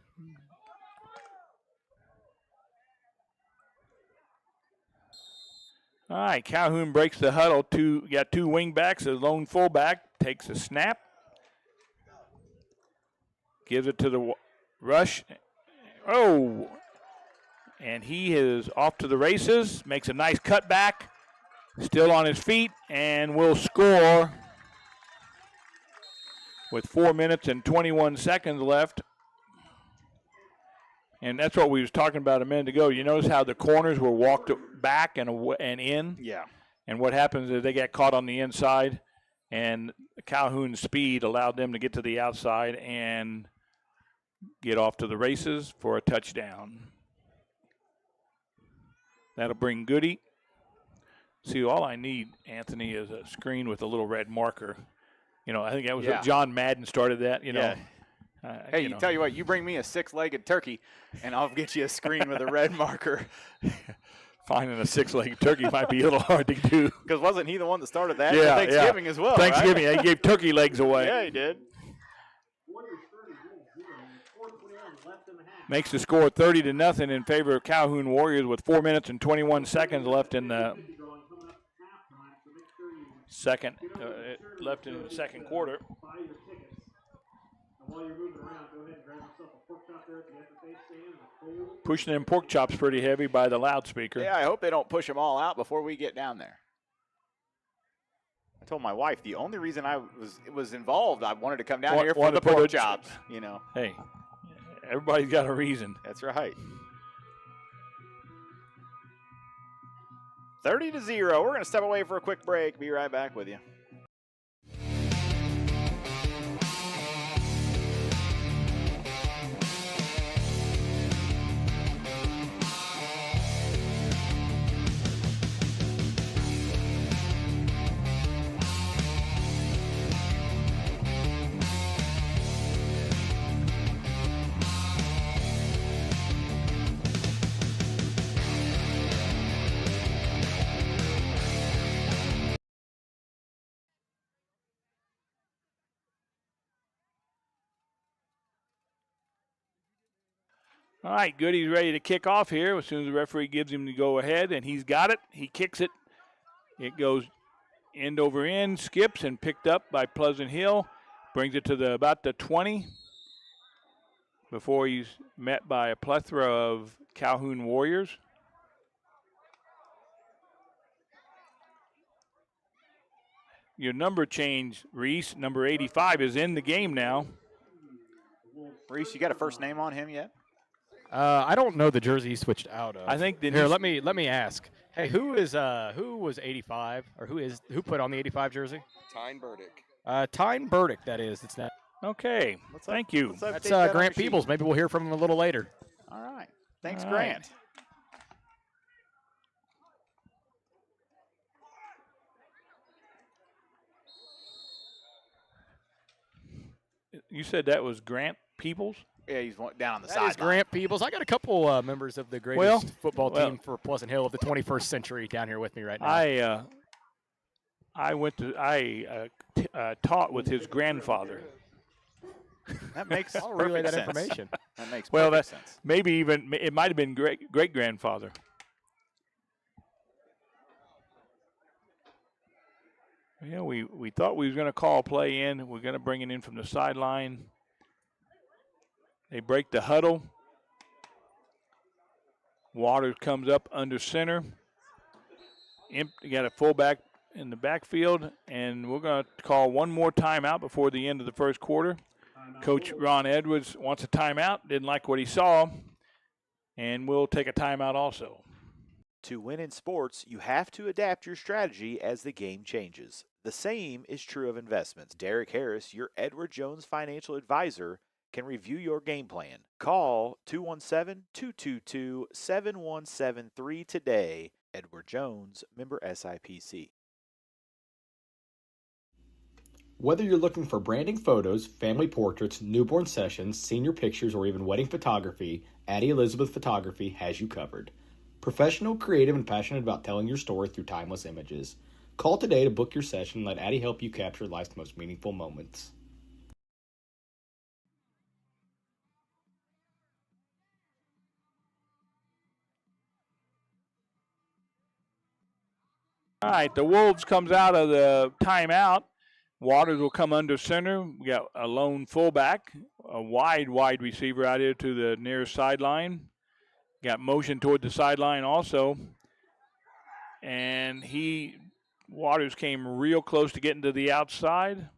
All right, Calhoun breaks the huddle. Got two wing backs. A lone fullback takes a snap. Gives it to the rush. Oh, and he is off to the races. Makes a nice cutback. Still on his feet and will score with 4 minutes and 21 seconds left. And that's what we was talking about a minute ago. You notice how the corners were walked back and in? Yeah. And what happens is they get caught on the inside, and Calhoun's speed allowed them to get to the outside and get off to the races for a touchdown. That'll bring Goody. See, all I need, Anthony, is a screen with a little red marker. You know, I think that was John Madden started that, you know. Yeah. Hey, tell you what, you bring me a 6-legged turkey, and I'll get you a screen with a red marker. Finding a 6-legged turkey might be a little hard to do. Because wasn't he the one that started that? Yeah, For Thanksgiving as well, Thanksgiving, right? he gave turkey legs away. Yeah, he did. Makes the score 30-0 in favor of Calhoun Warriors with 4 minutes and 21 seconds left in the second quarter. Pushing them pork chops pretty heavy by the loudspeaker. Yeah, I hope they don't push them all out before we get down there. I told my wife the only reason I was involved, I wanted to come down here for the pork chops, you know. Hey, everybody's got a reason. That's right. 30-0. We're going to step away for a quick break. Be right back with you. All right, good. He's ready to kick off here as soon as the referee gives him the go-ahead, and he's got it. He kicks it. It goes end over end, skips, and picked up by Pleasant Hill. Brings it to about the 20 before he's met by a plethora of Calhoun Warriors. Your number change, Reese, number 85, is in the game now. Reese, you got a first name on him yet? I don't know the jersey he switched out of. I think here. Let me ask. Hey, who was 85 or who put on the 85 jersey? Tyne Burdick. Tyne Burdick. That is. It's not. Okay. Thank you. That's Grant Peebles. Maybe we'll hear from him a little later. All right. Thanks, Grant. You said that was Grant Peebles? Yeah, he's down on the side. That is Grant Peebles. I got a couple members of the greatest football team for Pleasant Hill of the 21st century down here with me right now. I taught with his grandfather. That makes I'll relay that sense. information. That makes perfect sense. Maybe even it might have been great grandfather. Yeah, we thought we was going to call a play in. We're going to bring it in from the sideline. They break the huddle. Waters comes up under center. You got a fullback in the backfield, and we're going to call one more timeout before the end of the first quarter. Coach Ron Edwards wants a timeout, didn't like what he saw, and we'll take a timeout also. To win in sports, you have to adapt your strategy as the game changes. The same is true of investments. Derek Harris, your Edward Jones financial advisor, can review your game plan. Call 217-222-7173 today. Edward Jones, member SIPC. Whether you're looking for branding photos, family portraits, newborn sessions, senior pictures, or even wedding photography, Addie Elizabeth Photography has you covered. Professional, creative, and passionate about telling your story through timeless images. Call today to book your session and let Addie help you capture life's most meaningful moments. All right, the Wolves comes out of the timeout. Waters will come under center. We got a lone fullback, a wide receiver out here to the nearest sideline. Got motion toward the sideline also. And Waters came real close to getting to the outside.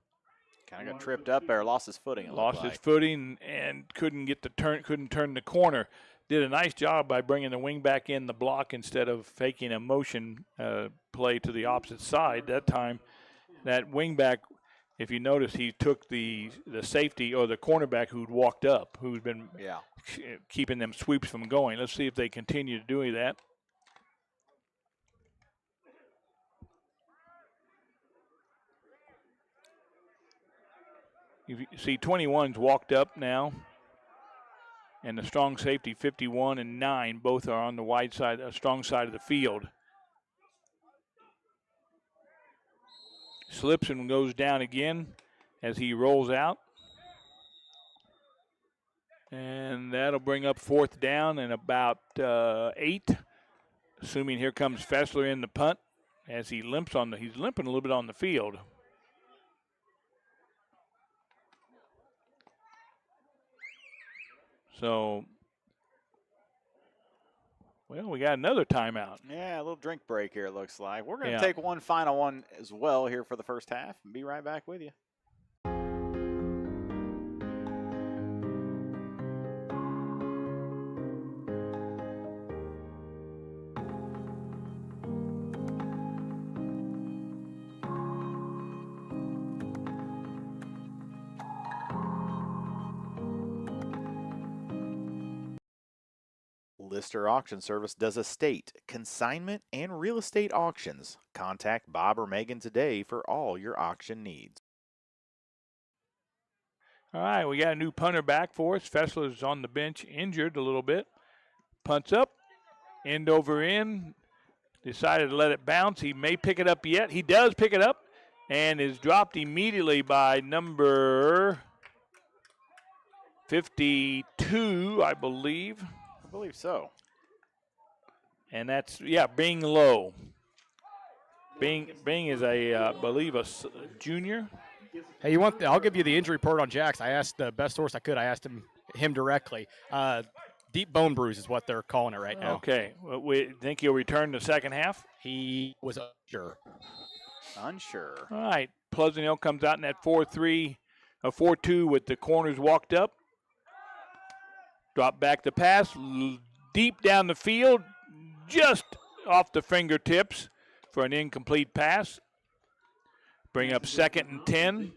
Kind of got tripped up there, lost his footing. Lost his footing and couldn't turn the corner. Did a nice job by bringing the wing back in the block instead of faking a motion play to the opposite side. That time, that wing back, if you notice, he took the safety or the cornerback who'd walked up, who's been keeping them sweeps from going. Let's see if they continue to do that. You see 21's walked up now. And the strong safety, 51 and 9, both are on the wide side, strong side of the field. Slips and goes down again as he rolls out. And that'll bring up fourth down and about 8. Assuming here comes Fessler in the punt as he limps he's limping a little bit on the field. So, well, we got another timeout. Yeah, a little drink break here, it looks like. We're going to take one final one as well here for the first half and be right back with you. Lister Auction Service does estate, consignment, and real estate auctions. Contact Bob or Megan today for all your auction needs. All right, we got a new punter back for us. Fessler's on the bench, injured a little bit. Punts up, end over end. Decided to let it bounce. He may pick it up yet. He does pick it up and is dropped immediately by number 52, I believe. I believe so. And that's, Bing Low. Bing is I believe a junior. Hey, I'll give you the injury report on Jax. I asked the best source I could. I asked him directly. Deep bone bruise is what they're calling it right now. Okay. Well, we think he'll return the second half? He was unsure. Unsure. All right. Pleasant Hill comes out in that 4-3, a 4-2 with the corners walked up. Drop back the pass, deep down the field, just off the fingertips for an incomplete pass. Bring up 2nd and 10.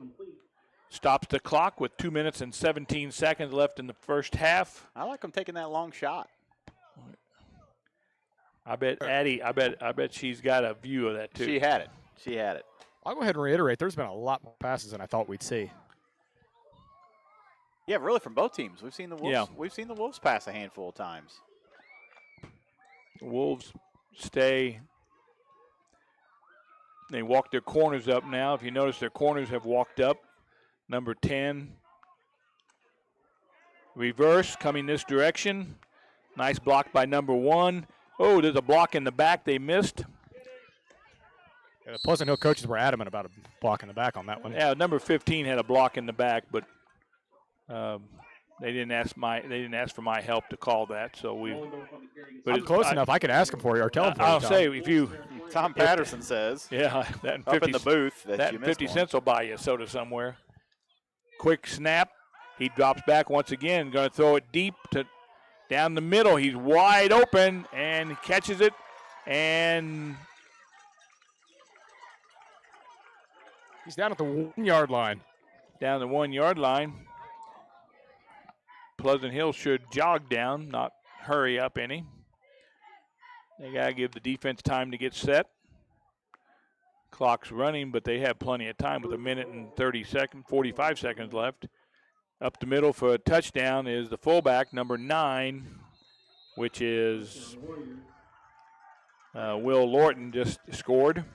Stops the clock with 2 minutes and 17 seconds left in the first half. I like him taking that long shot. I bet Addie, I bet she's got a view of that too. She had it. I'll go ahead and reiterate. There's been a lot more passes than I thought we'd see. Yeah, really from both teams. We've seen the Wolves. Yeah. We've seen the Wolves pass a handful of times. The Wolves stay. They walk their corners up now. If you notice, their corners have walked up. Number 10. Reverse coming this direction. Nice block by number 1. Oh, there's a block in the back they missed. Yeah, the Pleasant Hill coaches were adamant about a block in the back on that one. Yeah, number 15 had a block in the back, but they didn't ask for my help to call that. So we. But I'm close enough. I could ask him for you or tell him for you. I'll say if you. Tom Patterson says. Yeah, that up in the booth. That you 50 one. cents will buy you a soda somewhere. Quick snap. He drops back once again. Going to throw it deep to down the middle. He's wide open and catches it. And he's down at the 1 yard line. Down the 1 yard line. Pleasant Hill should jog down, not hurry up any. They got to give the defense time to get set. Clock's running, but they have plenty of time with 1 minute and 45 seconds left. Up the middle for a touchdown is the fullback, number 9, which is Will Lorton just scored.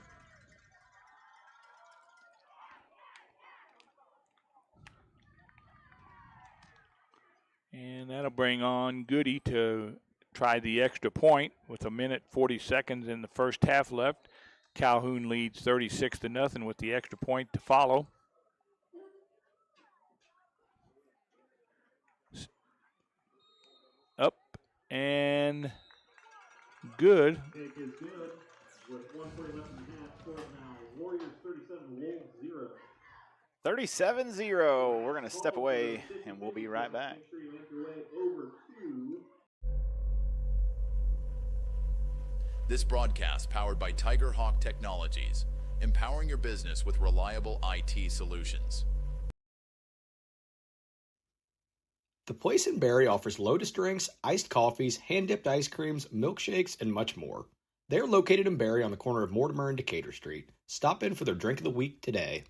And that'll bring on Goody to try the extra point with 1 minute 40 seconds in the first half left. Calhoun leads 36-0 with the extra point to follow. Up and good. Kick is good with 1:40 left in the half. Score now Warriors 37, Wolves 0. 37-0. We're going to step away, and we'll be right back. Make sure you make your way over to. This broadcast powered by Tiger Hawk Technologies, empowering your business with reliable IT solutions. The Place in Barry offers Lotus drinks, iced coffees, hand-dipped ice creams, milkshakes, and much more. They are located in Barry on the corner of Mortimer and Decatur Street. Stop in for their drink of the week today.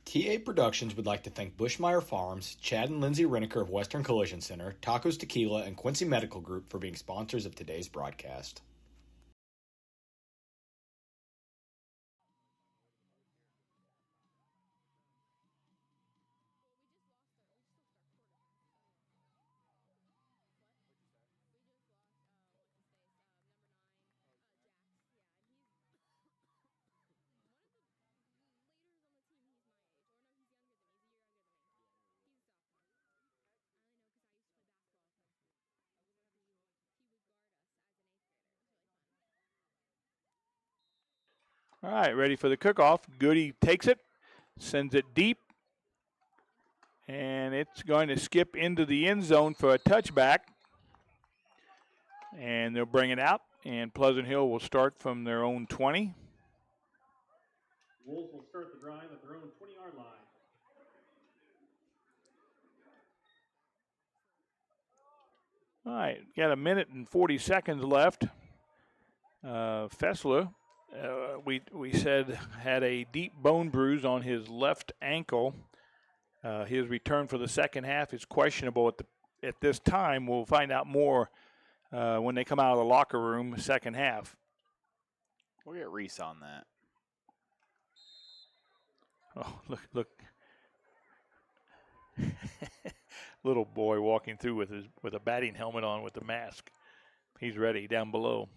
TA Productions would like to thank Bushmeyer Farms, Chad and Lindsay Reneker of Western Collision Center, Tacos Tequila, and Quincy Medical Group for being sponsors of today's broadcast. All right, ready for the cook-off. Goody takes it, sends it deep, and it's going to skip into the end zone for a touchback. And they'll bring it out, and Pleasant Hill will start from their own 20. Wolves will start the drive at their own 20-yard line. All right, got 1 minute and 40 seconds left. Fessler, we said, had a deep bone bruise on his left ankle. His return for the second half is questionable at this time. We'll find out more when they come out of the locker room second half. We'll get Reese on that. Oh, look. Little boy walking through with a batting helmet on with a mask. He's ready down below.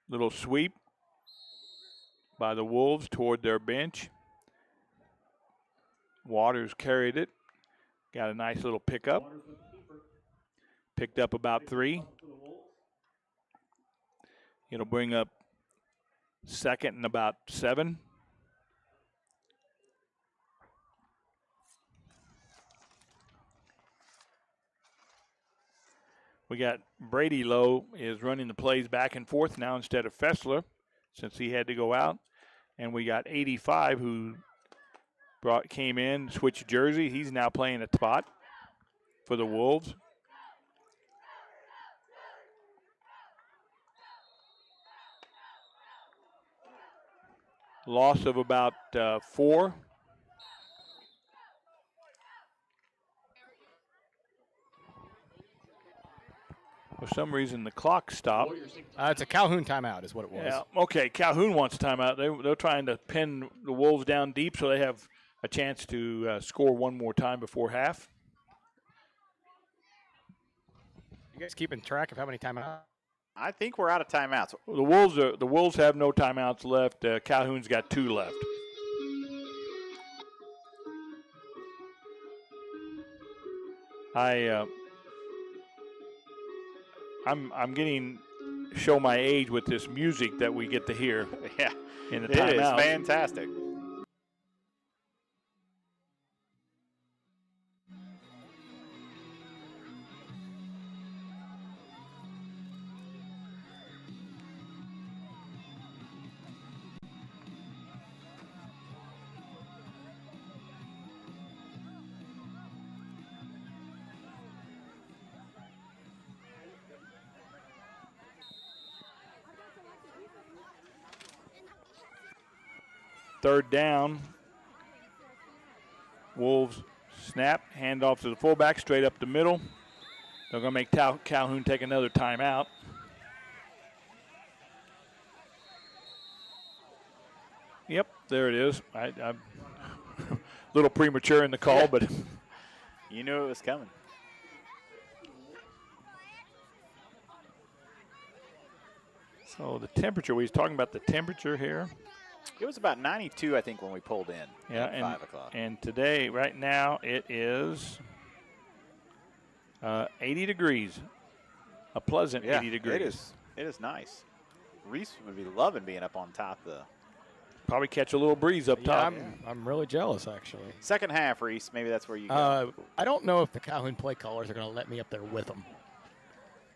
Little sweep by the Wolves toward their bench. Waters carried it. Got a nice little pickup. Picked up about 3. It'll bring up second and about 7. We got Brady Lowe is running the plays back and forth now instead of Fessler since he had to go out. And we got 85 who came in, switched jersey. He's now playing a spot for the Wolves. Loss of about 4. For some reason, the clock stopped. It's a Calhoun timeout is what it was. Yeah, okay, Calhoun wants a timeout. They're trying to pin the Wolves down deep so they have a chance to score one more time before half. You guys keeping track of how many timeouts? I think we're out of timeouts. The Wolves have no timeouts left. Calhoun's got 2 left. I'm getting show my age with this music that we get to hear. Yeah, in the timeout. It timeout. is fantastic. Third down. Wolves snap, handoff to the fullback, straight up the middle. They're going to make Calhoun take another timeout. Yep, there it is. I'm a little premature in the call, but you knew it was coming. So the temperature, we was talking about the temperature here. It was about 92, I think, when we pulled in. Yeah, at 5 o'clock. And today, right now, it is 80 degrees. A pleasant 80 degrees. It is nice. Reese would be loving being up on top of the. Probably catch a little breeze up top. I'm really jealous, actually. Second half, Reese. Maybe that's where you go. I don't know if the Calhoun play callers are going to let me up there with them.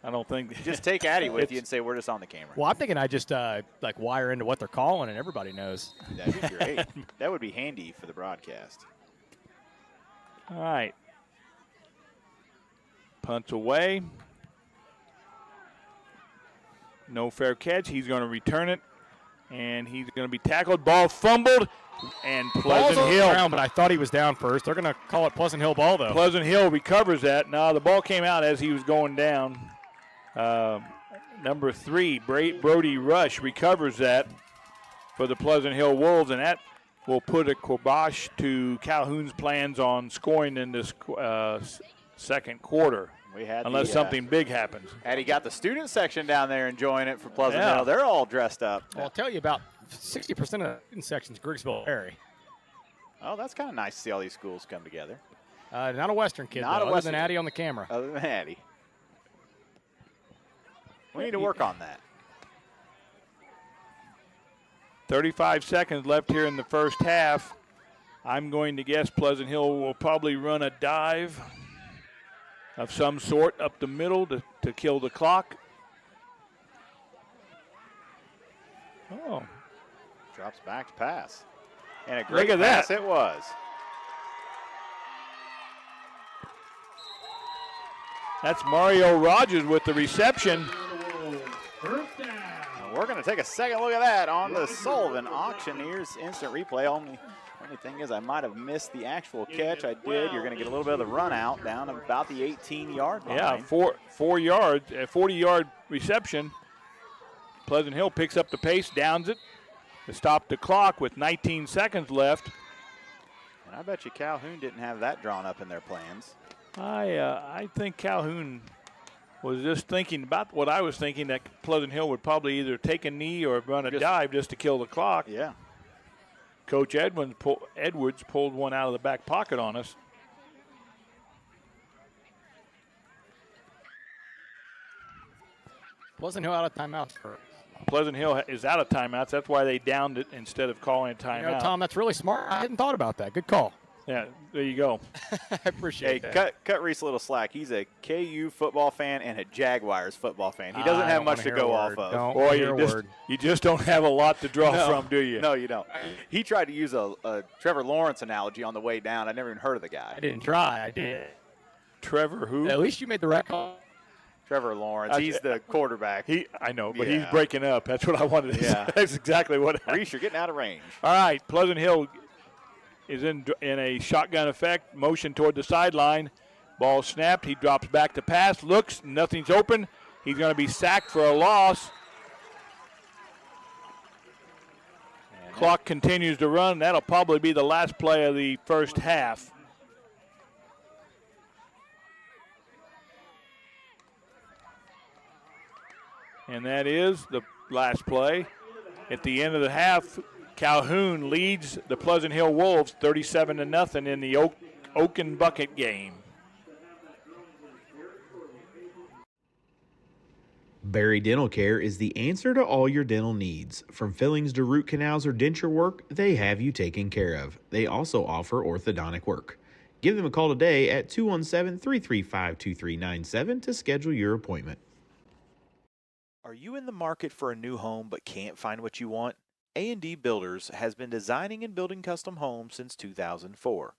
I don't think. Just take Addie with you and say we're just on the camera. Well, I'm thinking I just like wire into what they're calling and everybody knows. That'd be great. That would be handy for the broadcast. All right. Punts away. No fair catch. He's going to return it, and he's going to be tackled. Ball fumbled, and Pleasant Hill. Ground, but I thought he was down first. They're going to call it Pleasant Hill ball, though. Pleasant Hill recovers that. Now the ball came out as he was going down. Number 3, Brody Rush recovers that for the Pleasant Hill Wolves, and that will put a kibosh to Calhoun's plans on scoring in this second quarter. Unless something big happens. And he got the student section down there enjoying it for Pleasant Hill. They're all dressed up. Well, I'll tell you, about 60% of the student section's Griggsville area. Oh, that's kind of nice to see all these schools come together. Not a Western kid, Not though, a other Western. than Addie on the camera. Other than Addie. We need to work on that. 35 seconds left here in the first half. I'm going to guess Pleasant Hill will probably run a dive of some sort up the middle to kill the clock. Oh. Drops back to pass. And a great Look at pass that. It was. That's Mario Rogers with the reception. We're going to take a second look at that on the Sullivan Auctioneers instant replay. Only thing is I might have missed the actual catch. I did. You're going to get a little bit of the run out down about the 18-yard line. Yeah, 4 yards, a 40-yard reception. Pleasant Hill picks up the pace, downs it to stop the clock with 19 seconds left. And I bet you Calhoun didn't have that drawn up in their plans. I think Calhoun was just thinking about what I was thinking, that Pleasant Hill would probably either take a knee or run a dive just to kill the clock. Yeah. Coach Edwards pulled one out of the back pocket on us. Pleasant Hill out of timeout. Pleasant Hill is out of timeouts. That's why they downed it instead of calling a timeout. You know, Tom, that's really smart. I hadn't thought about that. Good call. Yeah, there you go. I appreciate that. Cut Reese a little slack. He's a KU football fan and a Jaguars football fan. He doesn't have much to go off of. Boy, you just don't have a lot to draw from, do you? No, you don't. He tried to use a Trevor Lawrence analogy on the way down. I never even heard of the guy. I didn't try. I did. Trevor who? At least you made the right call. Trevor Lawrence. He's the quarterback. I know, but he's breaking up. That's what I wanted to say. That's exactly what. Reese, you're getting out of range. All right, Pleasant Hill is in a shotgun effect, motion toward the sideline. Ball snapped. He drops back to pass, looks, nothing's open. He's going to be sacked for a loss. Clock continues to run. That'll probably be the last play of the first half. And that is the last play. At the end of the half, Calhoun leads the Pleasant Hill Wolves 37-0 in the Oaken Bucket game. Barry Dental Care is the answer to all your dental needs. From fillings to root canals or denture work, they have you taken care of. They also offer orthodontic work. Give them a call today at 217-335-2397 to schedule your appointment. Are you in the market for a new home but can't find what you want? A&D Builders has been designing and building custom homes since 2004.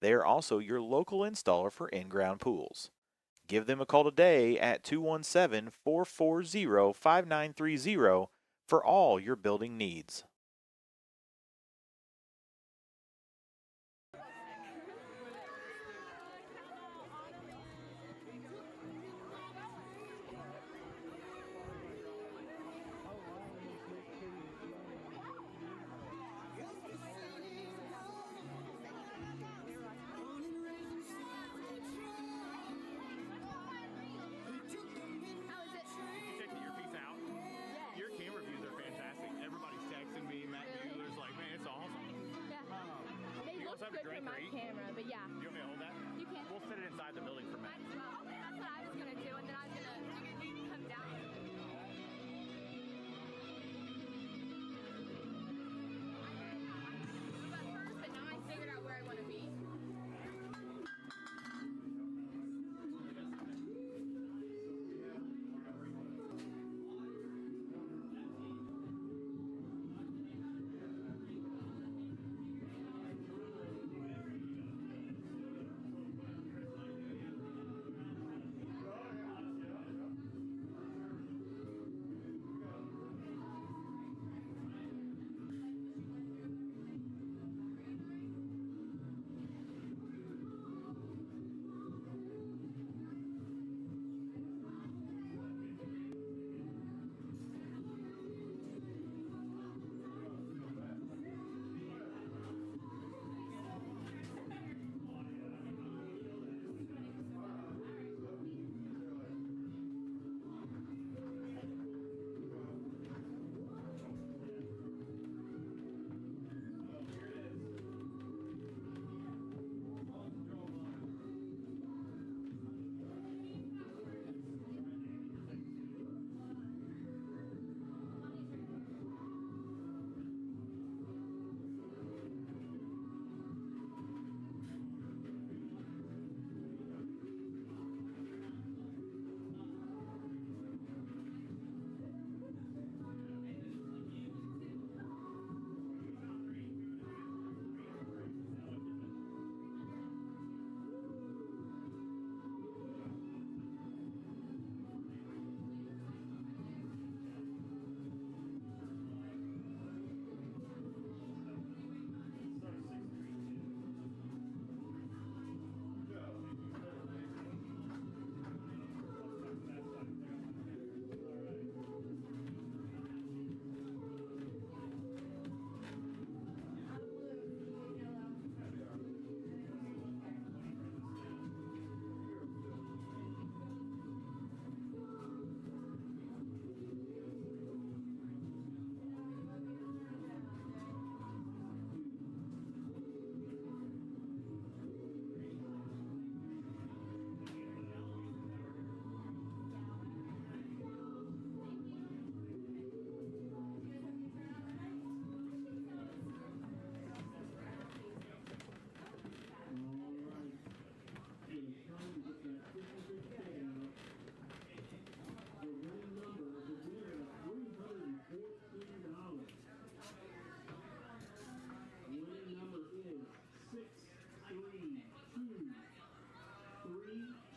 They are also your local installer for in-ground pools. Give them a call today at 217-440-5930 for all your building needs. Your camera views are fantastic. Everybody's texting me.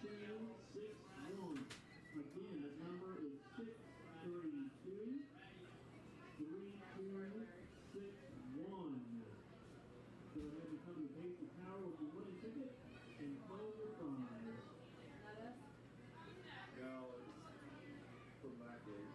3261. Again, that number is 632 3261. Go ahead and come to Face the Tower with your winning ticket and claim your prize. From that game.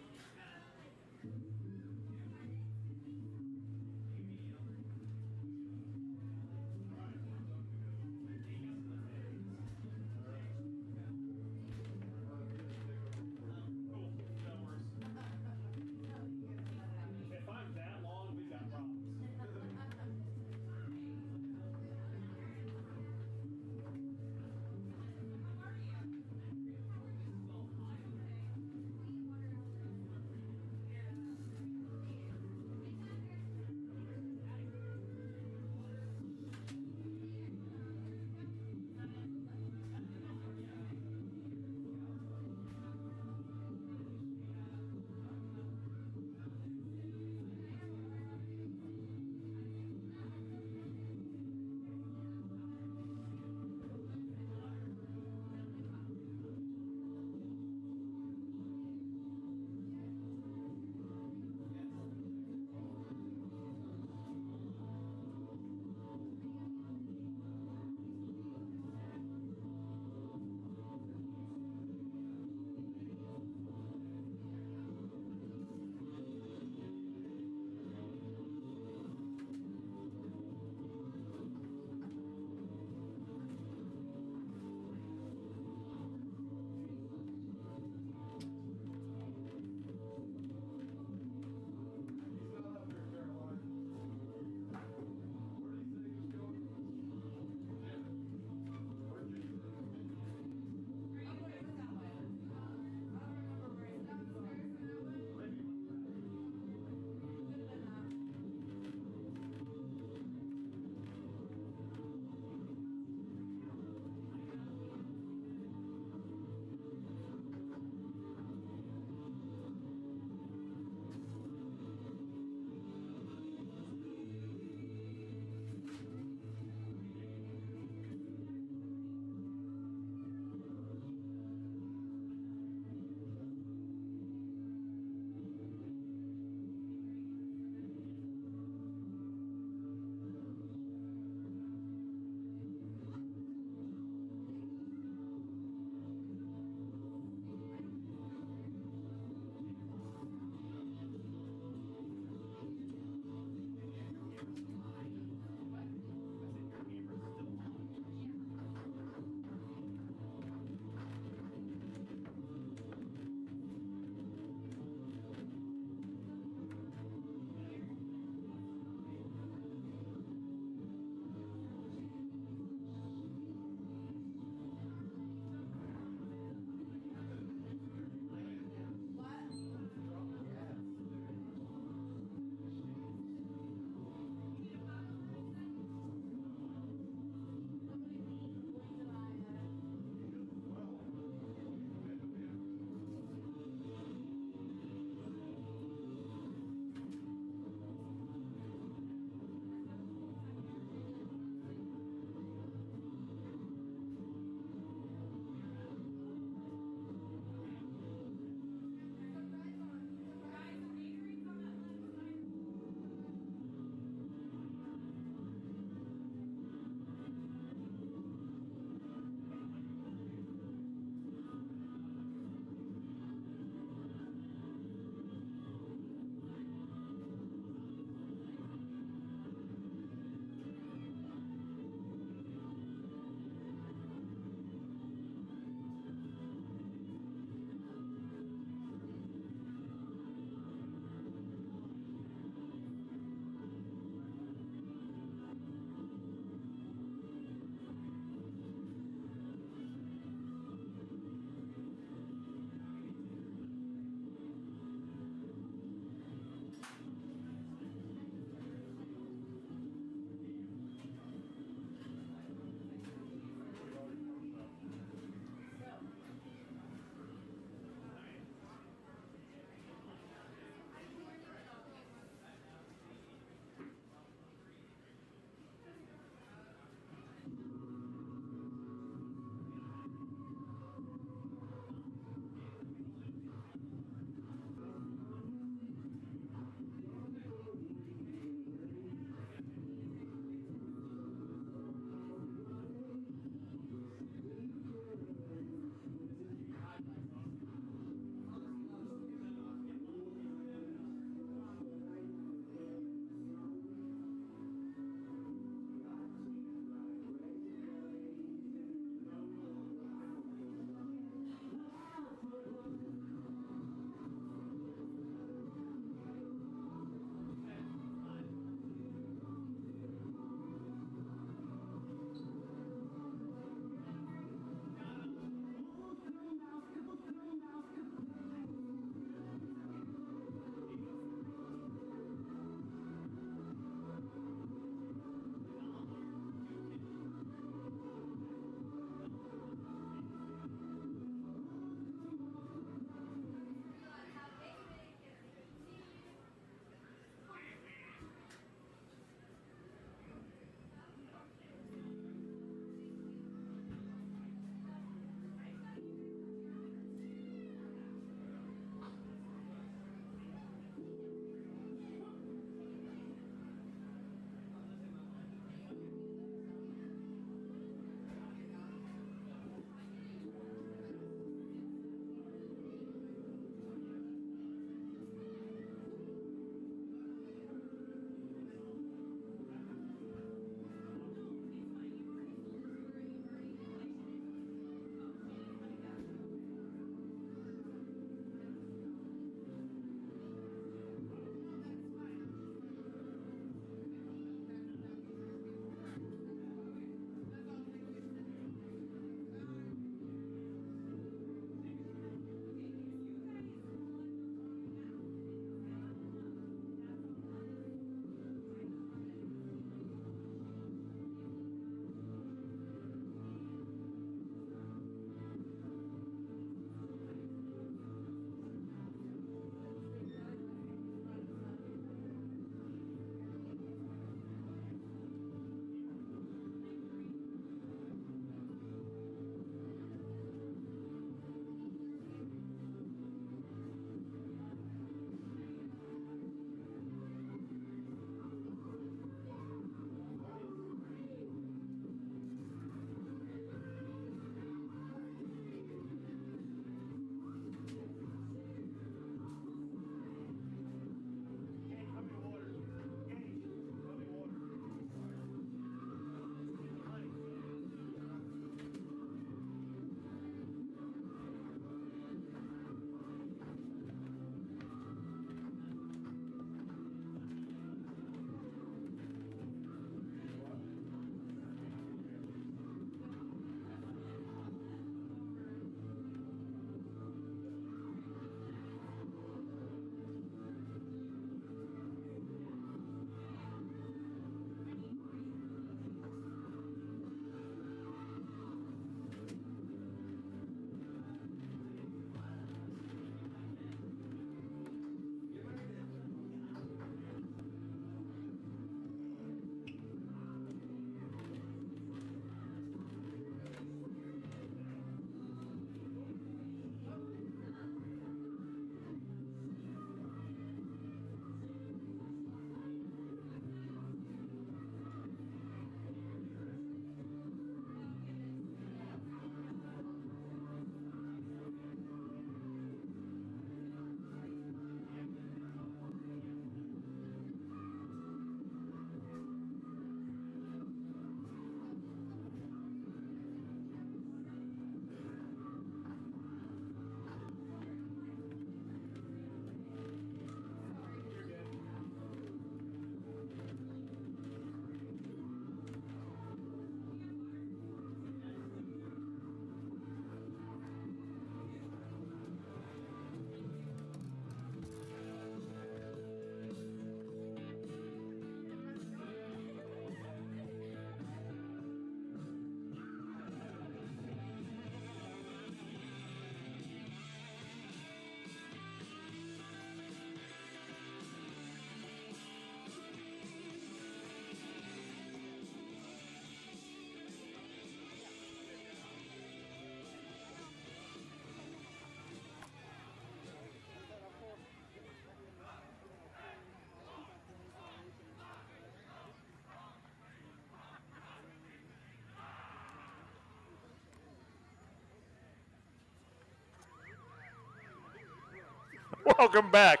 Welcome back.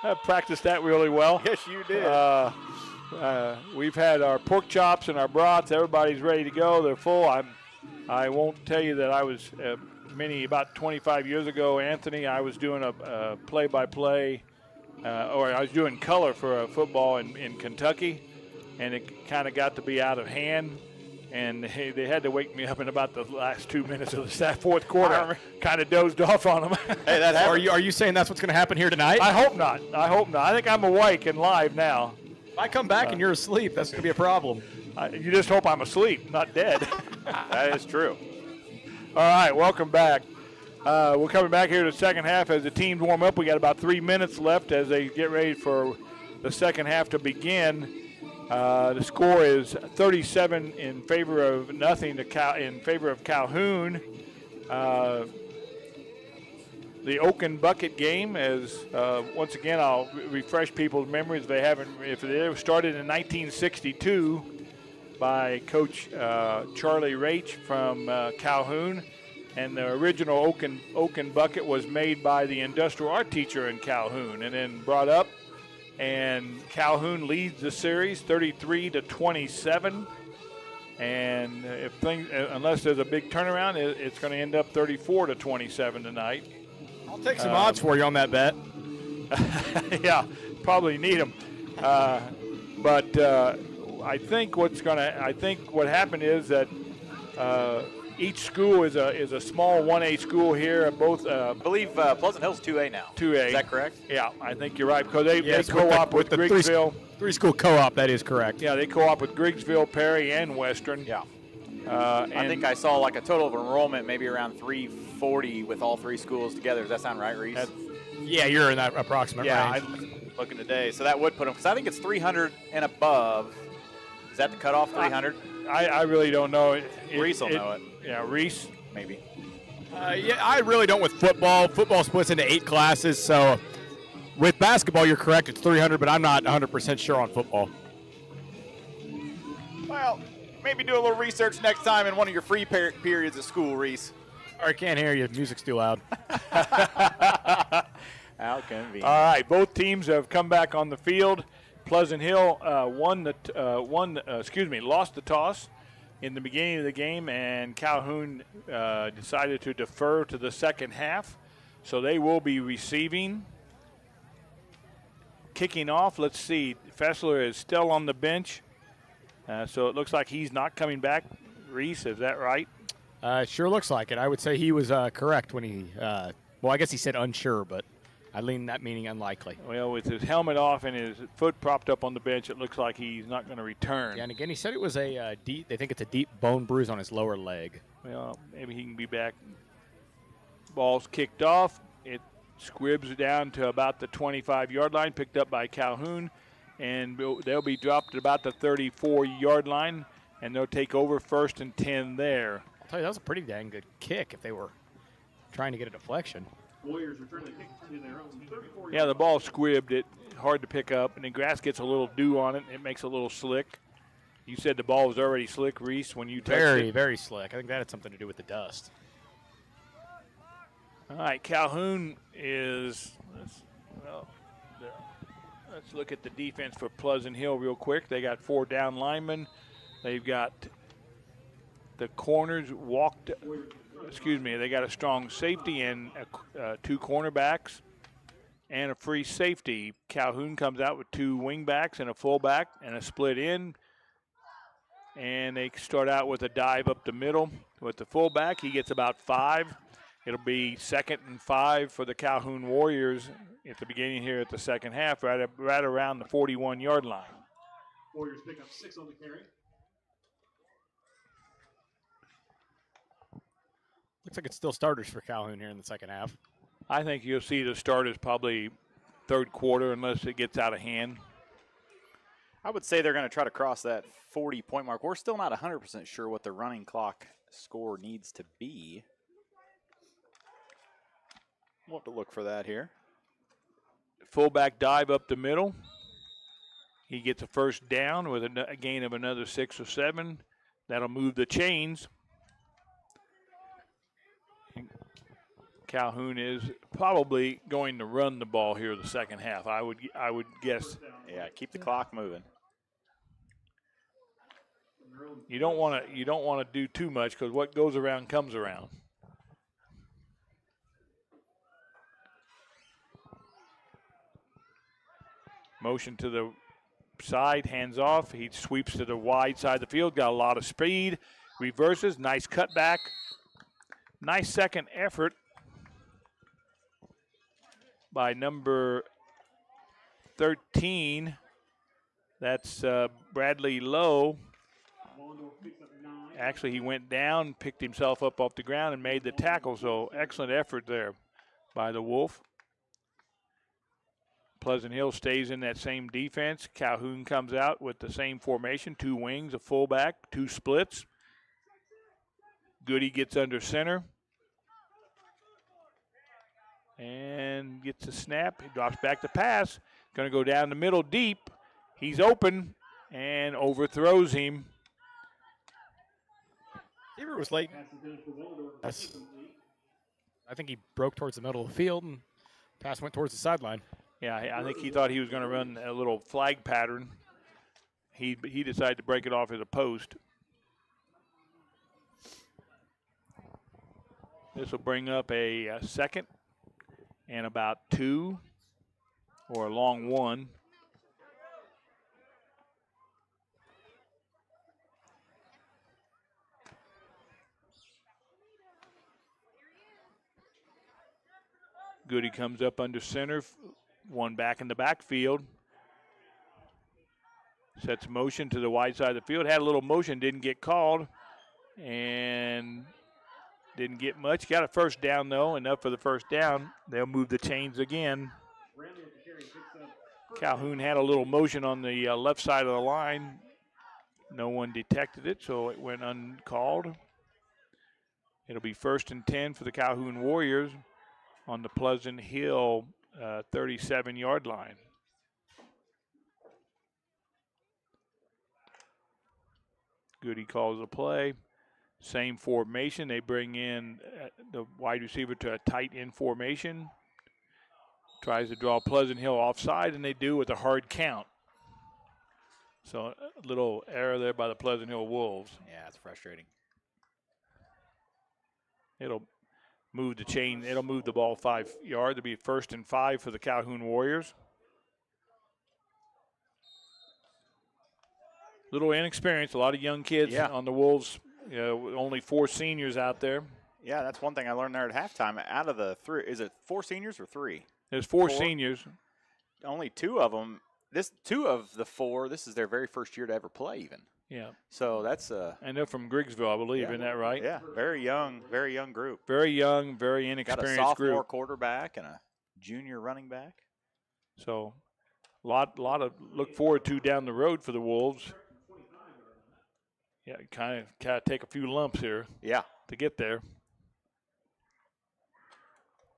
I practiced that really well. Yes, you did. We've had our pork chops and our brats. Everybody's ready to go. They're full. I won't tell you that I was about 25 years ago, Anthony, I was doing a play-by-play, or I was doing color for a football in Kentucky, and it kind of got to be out of hand. And they had to wake me up in about the last 2 minutes of the fourth quarter. Kind of dozed off on them. Hey, that happened. Are you saying that's what's going to happen here tonight? I hope not. I think I'm awake and live now. If I come back and you're asleep, that's going to be a problem. You just hope I'm asleep, not dead. That is true. All right, welcome back. We're coming back here to the second half as the teams warm up. We got about 3 minutes left as they get ready for the second half to begin. The score is 37 in favor of nothing in favor of Calhoun. The Oaken Bucket game is, once again, I'll refresh people's memories. If they started in 1962 by Coach Charlie Raich from Calhoun. And the original Oaken Bucket was made by the industrial art teacher in Calhoun and then brought up. And Calhoun leads the series 33-27. And unless there's a big turnaround, it's going to end up 34-27 tonight. I'll take some odds for you on that bet. Yeah, probably need them. But I think what happened is that each school is a small 1A school here. Both, I believe Pleasant Hill's 2A now. 2A. Is that correct? Yeah, I think you're right because they co-op with Griggsville. Three-school co-op, that is correct. Yeah, they co-op with Griggsville, Perry, and Western. Yeah. I think I saw like a total of enrollment maybe around 340 with all three schools together. Does that sound right, Reese? Yeah, you're in that approximate range. I'm looking today. So that would put them, because I think it's 300 and above. Is that the cutoff, 300? I really don't know. Reese will know it. Yeah, Reese. Maybe. Yeah, I really don't with football. Football splits into 8 classes, so with basketball, you're correct. It's 300, but I'm not 100% sure on football. Well, maybe do a little research next time in one of your free periods at school, Reese. I can't hear you. Music's too loud. How convenient. All right, both teams have come back on the field. Pleasant Hill lost the toss in the beginning of the game, and Calhoun decided to defer to the second half. So they will be receiving. Kicking off, let's see, Fessler is still on the bench. So it looks like he's not coming back. Reese, is that right? Sure looks like it. I would say he was correct when he, I guess he said unsure, but I lean that meaning unlikely. Well, with his helmet off and his foot propped up on the bench, it looks like he's not going to return. Yeah, and again, he said it was they think it's a deep bone bruise on his lower leg. Well, maybe he can be back. Ball's kicked off. It squibs down to about the 25-yard line, picked up by Calhoun, and they'll be dropped at about the 34-yard line, and they'll take over 1st and 10 there. I'll tell you, that was a pretty dang good kick if they were trying to get a deflection. Warriors return the kick to their own 34. Yeah, the ball squibbed. It hard to pick up, and the grass gets a little dew on it. It makes it a little slick. You said the ball was already slick, Reese, when you touched it. Very, very slick. I think that had something to do with the dust. All right, Calhoun is, let's look at the defense for Pleasant Hill real quick. They got 4 down linemen. They've got the corners they got a strong safety and 2 cornerbacks and a free safety. Calhoun comes out with 2 wingbacks and a fullback and a split end. And they start out with a dive up the middle with the fullback. He gets about 5. It'll be 2nd and 5 for the Calhoun Warriors at the beginning here at the second half, right around the 41-yard line. Warriors pick up 6 on the carry. Looks like it's still starters for Calhoun here in the second half. I think you'll see the starters probably third quarter unless it gets out of hand. I would say they're going to try to cross that 40-point mark. We're still not 100% sure what the running clock score needs to be. We'll have to look for that here. Fullback dive up the middle. He gets a first down with a gain of another 6 or 7. That'll move the chains. Calhoun is probably going to run the ball here the second half. I would guess. Yeah, keep the clock moving. You don't want to do too much because what goes around comes around. Motion to the side, hands off. He sweeps to the wide side of the field. Got a lot of speed. Reverses. Nice cutback. Nice second effort by number 13. That's Bradley Lowe. Actually, he went down, picked himself up off the ground, and made the tackle. So excellent effort there by the Wolf. Pleasant Hill stays in that same defense. Calhoun comes out with the same formation, 2 wings, a fullback, 2 splits. Goody gets under center and gets a snap. He drops back to pass. Going to go down the middle deep. He's open and overthrows him. Receiver was late. I think he broke towards the middle of the field and pass went towards the sideline. Yeah, I think he thought he was going to run a little flag pattern. He decided to break it off as a post. This will bring up a second and about 2 or a long 1. Goody comes up under center, 1 back in the backfield. Sets motion to the wide side of the field. Had a little motion, didn't get called, and didn't get much. Got a first down, though, enough for the first down. They'll move the chains again. Calhoun had a little motion on the left side of the line. No one detected it, so it went uncalled. It'll be 1st and 10 for the Calhoun Warriors on the Pleasant Hill 37-yard line. Goody calls a play. Same formation. They bring in the wide receiver to a tight end formation. Tries to draw Pleasant Hill offside, and they do with a hard count. So a little error there by the Pleasant Hill Wolves. Yeah, it's frustrating. It'll move the chain. It'll move the ball 5 yards. It'll be 1st and 5 for the Calhoun Warriors. Little inexperience, a lot of young kids on the Wolves. You know, only 4 seniors out there. Yeah, that's one thing I learned there at halftime. Out of the 3, is it 4 seniors or 3? There's 4 seniors. Only 2 of them. 2 of the 4. This is their very first year to ever play, even. Yeah. So that's and they're from Griggsville, I believe. Isn't that right? Yeah. Very young group. Very young, very inexperienced Got a sophomore group. Quarterback and a junior running back. So, lot of look forward to down the road for the Wolves. Yeah, kind of take a few lumps here. Yeah. To get there.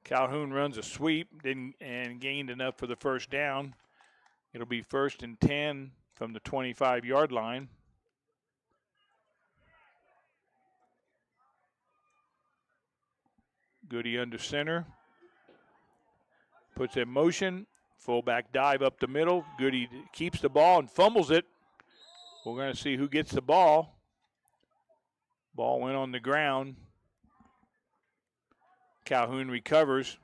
Calhoun runs a sweep and gained enough for the first down. It'll be 1st and 10 from the 25-yard line. Goody under center. Puts in motion. Fullback dive up the middle. Goody keeps the ball and fumbles it. We're going to see who gets the ball. Ball went on the ground. Calhoun recovers.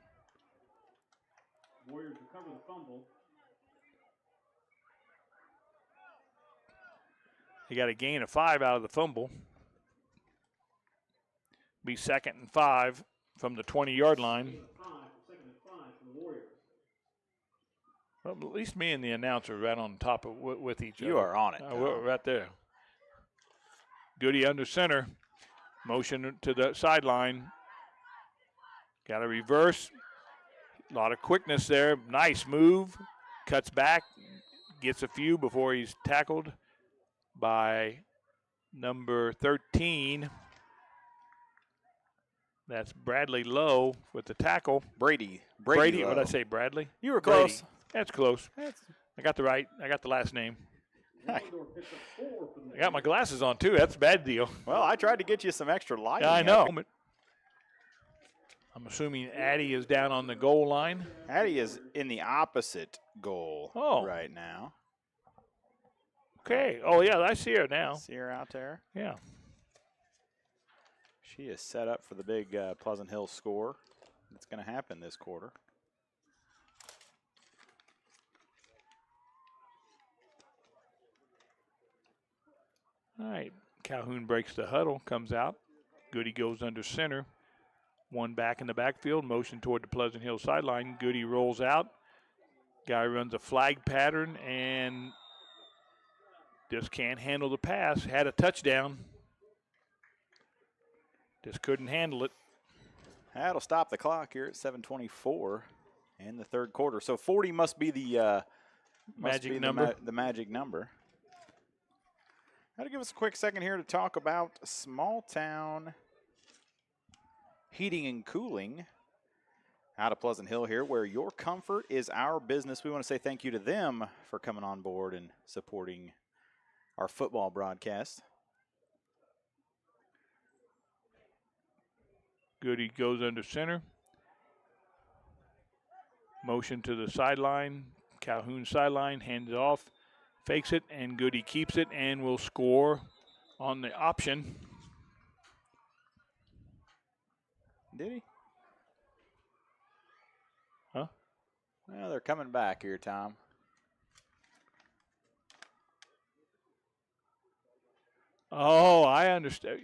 Warriors recover the fumble. They got a gain of 5 out of the fumble. Be 2nd and 5 from the 20-yard line. Well, at least me and the announcer are right on top of with each other. You are on it. We're right there. Goody under center. Motion to the sideline. Got a reverse. A lot of quickness there. Nice move. Cuts back. Gets a few before he's tackled by number 13. That's Bradley Lowe with the tackle. Brady. What did I say, Bradley? You were close. That's close. I got the last name. I got my glasses on, too. That's a bad deal. Well, I tried to get you some extra light. Yeah, I know. I'm assuming Addie is down on the goal line. Addie is in the opposite goal right now. Okay. Oh, yeah, I see her now. See her out there? Yeah. She is set up for the big Pleasant Hill score. It's going to happen this quarter. All right. Calhoun breaks the huddle, comes out. Goody goes under center. One back in the backfield, motion toward the Pleasant Hill sideline. Goody rolls out. Guy runs a flag pattern and just can't handle the pass. Had a touchdown. Just couldn't handle it. That'll stop the clock here at 7:24 in the third quarter. So 40 must be the magic number. The magic number. That'll give us a quick second here to talk about Small Town Heating and Cooling out of Pleasant Hill here, where your comfort is our business. We want to say thank you to them for coming on board and supporting our football broadcast. Goody goes under center. Motion to the sideline. Calhoun sideline, hands it off, fakes it, and Goody keeps it and will score on the option. Did he? Huh? Well, they're coming back here, Tom. Oh, I understand.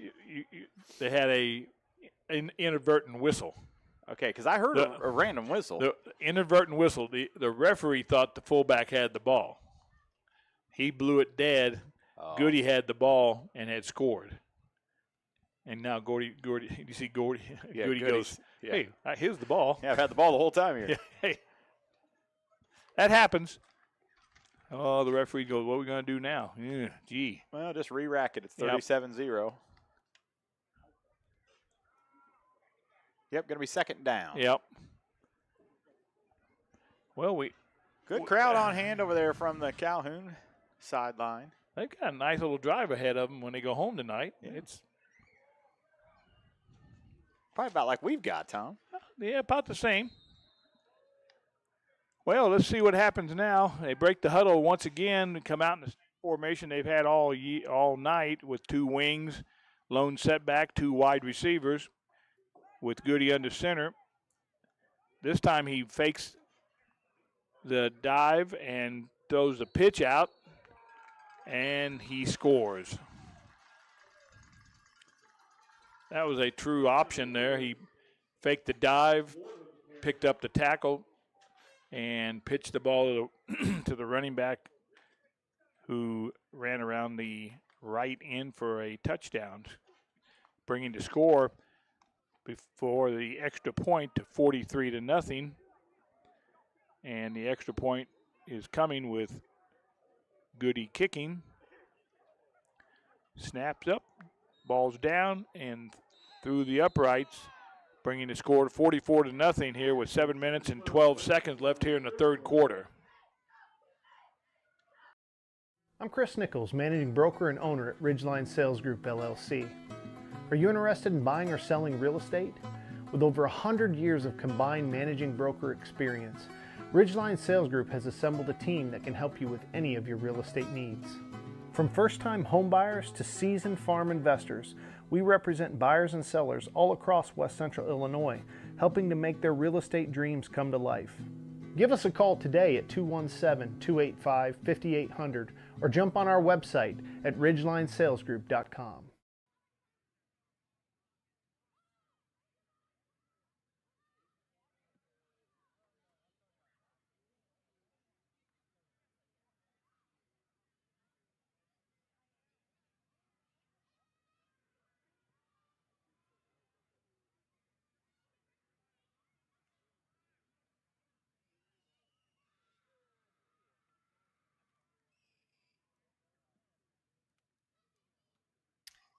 They had an inadvertent whistle. Okay, because I heard a random whistle. The inadvertent whistle. The referee thought the fullback had the ball. He blew it dead. Oh. Goody had the ball and had scored. And now Gordy, you see Goody goes, hey, here's the ball. Yeah, I've had the ball the whole time here. Yeah, hey, that happens. Oh, the referee goes, what are we going to do now? Yeah, gee. Well, just re-rack it. It's 37-0. Yep, going to be second down. Yep. Well, good crowd on hand over there from the Calhoun sideline. They've got a nice little drive ahead of them when they go home tonight. Yeah. It's probably about like we've got, Tom. Yeah, about the same. Well, let's see what happens now. They break the huddle once again and come out in the formation they've had all night with two wings, lone setback, two wide receivers with Goody under center. This time he fakes the dive and throws the pitch out, and he scores. That was a true option there. He faked the dive, picked up the tackle, and pitched the ball to the running back who ran around the right end for a touchdown, bringing the score before the extra point to 43-0. And the extra point is coming with Goody kicking. Snaps up, ball's down, and through the uprights, bringing the score to 44-0 here with 7 minutes and 12 seconds left here in the third quarter. I'm Chris Nichols, managing broker and owner at Ridgeline Sales Group, LLC. Are you interested in buying or selling real estate? With over 100 years of combined managing broker experience, Ridgeline Sales Group has assembled a team that can help you with any of your real estate needs. From first-time home buyers to seasoned farm investors, we represent buyers and sellers all across West Central Illinois, helping to make their real estate dreams come to life. Give us a call today at 217-285-5800 or jump on our website at ridgelinesalesgroup.com.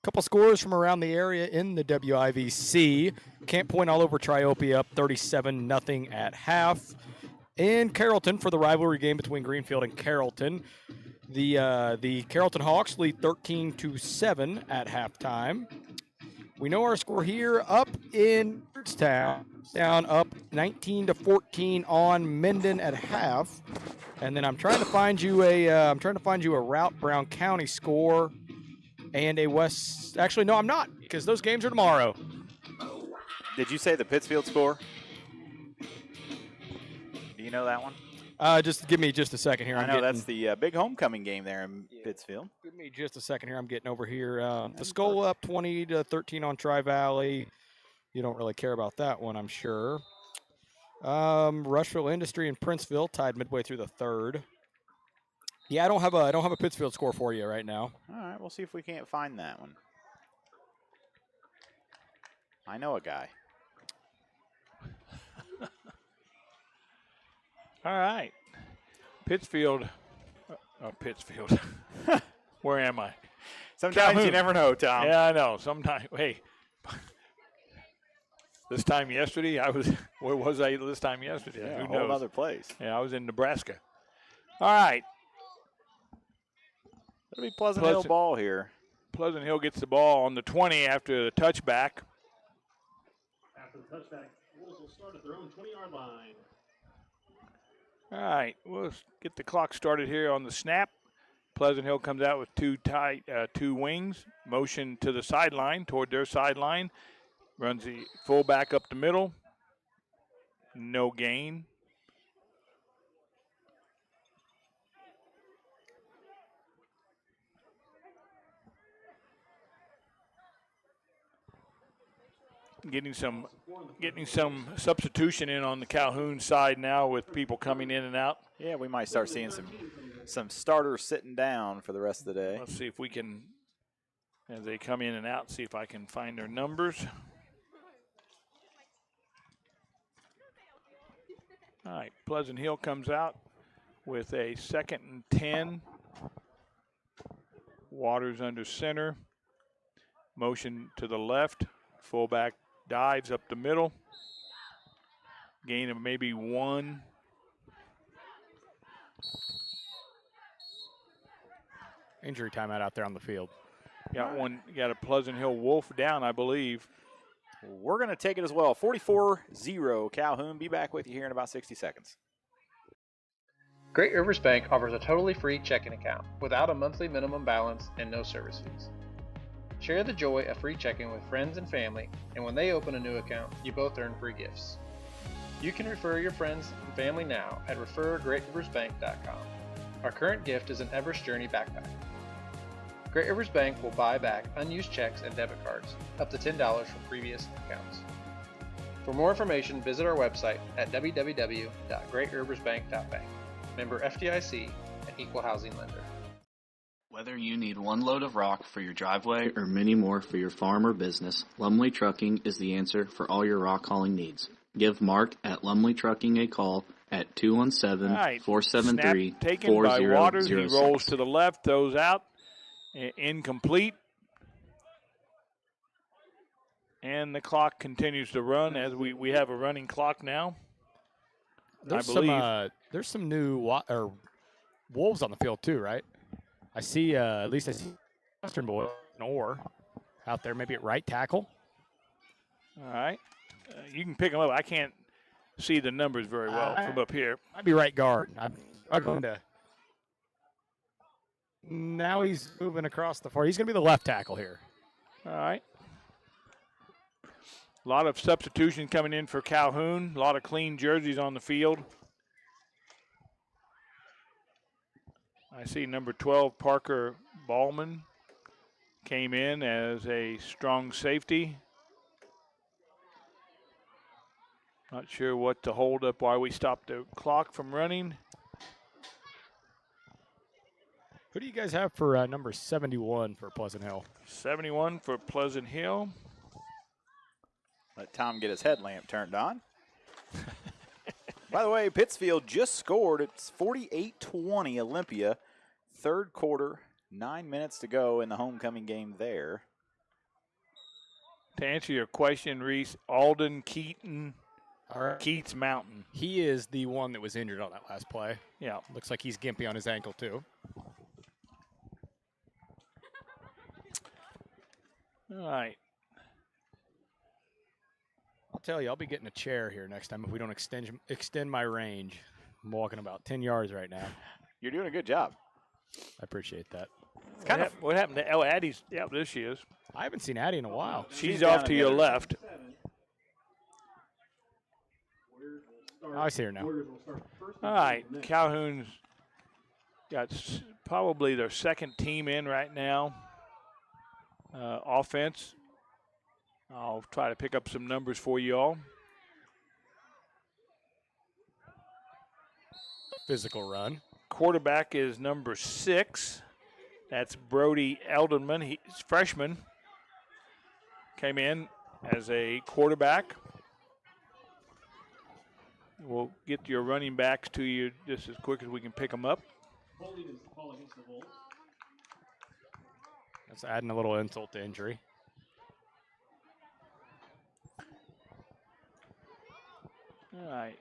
Couple scores from around the area in the WIVC. Camp Point all over Triopia up 37-0 at half. In Carrollton for the rivalry game between Greenfield and Carrollton. The Carrollton Hawks lead 13-7 at halftime. We know our score here up in Town, down up 19-14 on Minden at half. And then I'm trying to find you a Route Brown County score and a West. Actually, no, I'm not, because those games are tomorrow. Did you say the Pittsfield score? Do you know that one? Just give me just a second here. I know that's the big homecoming game there in Pittsfield. Give me just a second here. I'm getting over here. The Skull up 20-13 on Tri-Valley. You don't really care about that one, I'm sure. Rushville Industry and Princeville tied midway through the third. Yeah, I don't have a Pittsfield score for you right now. All right, we'll see if we can't find that one. I know a guy. All right. Pittsfield. Pittsfield. Where am I? Sometimes Calhoun. you never know, Tom. Yeah, I know. Sometimes. Hey. This time yesterday, where was I this time yesterday? Yeah, Who a whole knows? other place. Yeah, I was in Nebraska. All right. It'll be Pleasant Hill ball here. Pleasant Hill gets the ball on the 20 after the touchback. After the touchback, Wolves will start at their own 20-yard line. All right, we'll get the clock started here on the snap. Pleasant Hill comes out with two wings. Motion to the sideline, toward their sideline. Runs the fullback up the middle. No gain. Getting some substitution in on the Calhoun side now with people coming in and out. Yeah, we might start seeing some starters sitting down for the rest of the day. Let's see if we can, as they come in and out, see if I can find their numbers. All right, Pleasant Hill comes out with a 2nd and 10. Waters under center. Motion to the left. Fullback dives up the middle. Gain of maybe 1. Injury timeout out there on the field. Got a Pleasant Hill Wolf down, I believe. We're going to take it as well. 44-0 Calhoun. Be back with you here in about 60 seconds. Great Rivers Bank offers a totally free checking account without a monthly minimum balance and no service fees. Share the joy of free checking with friends and family, and when they open a new account, you both earn free gifts. You can refer your friends and family now at refergreatriversbank.com. Our current gift is an Everest Journey backpack. Great Rivers Bank will buy back unused checks and debit cards, up to $10 from previous accounts. For more information, visit our website at www.greatriversbank.bank. Member FDIC, an equal housing lender. Whether you need one load of rock for your driveway or many more for your farm or business, Lumley Trucking is the answer for all your rock hauling needs. Give Mark at Lumley Trucking a call at 217-473-4006. Taken by Waters. He rolls to the left, throws out. Incomplete. And the clock continues to run as we have a running clock now. There's I believe there's some new Wolves on the field too, right? I see at least I see Western boy or out there, maybe at right tackle. All right, you can pick them up. I can't see the numbers very well from up here. Might be right guard. I'm going to. Now he's moving across the far. He's going to be the left tackle here. All right. A lot of substitution coming in for Calhoun. A lot of clean jerseys on the field. I see number 12, Parker Ballman, came in as a strong safety. Not sure what to hold up, why we stopped the clock from running. Who do you guys have for number 71 for Pleasant Hill? 71 for Pleasant Hill. Let Tom get his headlamp turned on. By the way, Pittsfield just scored. It's 48-20 Olympia. Third quarter, 9 minutes to go in the homecoming game there. To answer your question, Reese, Alden Keaton, Keats Mountain. He is the one that was injured on that last play. Yeah. Looks like he's gimpy on his ankle too. All right. tell you, I'll be getting a chair here next time if we don't extend my range. I'm walking about 10 yards right now. You're doing a good job. I appreciate that. It's kind of what happened to Addie's. Yeah, there she is. I haven't seen Addie in a while. She's off to your left. Oh, I see her now. All right, Calhoun's got probably their second team in right now. Offense. I'll try to pick up some numbers for you all. Physical run. Quarterback is number 6. That's Brody Eldenman. He's freshman. Came in as a quarterback. We'll get your running backs to you just as quick as we can pick them up. That's adding a little insult to injury. All right.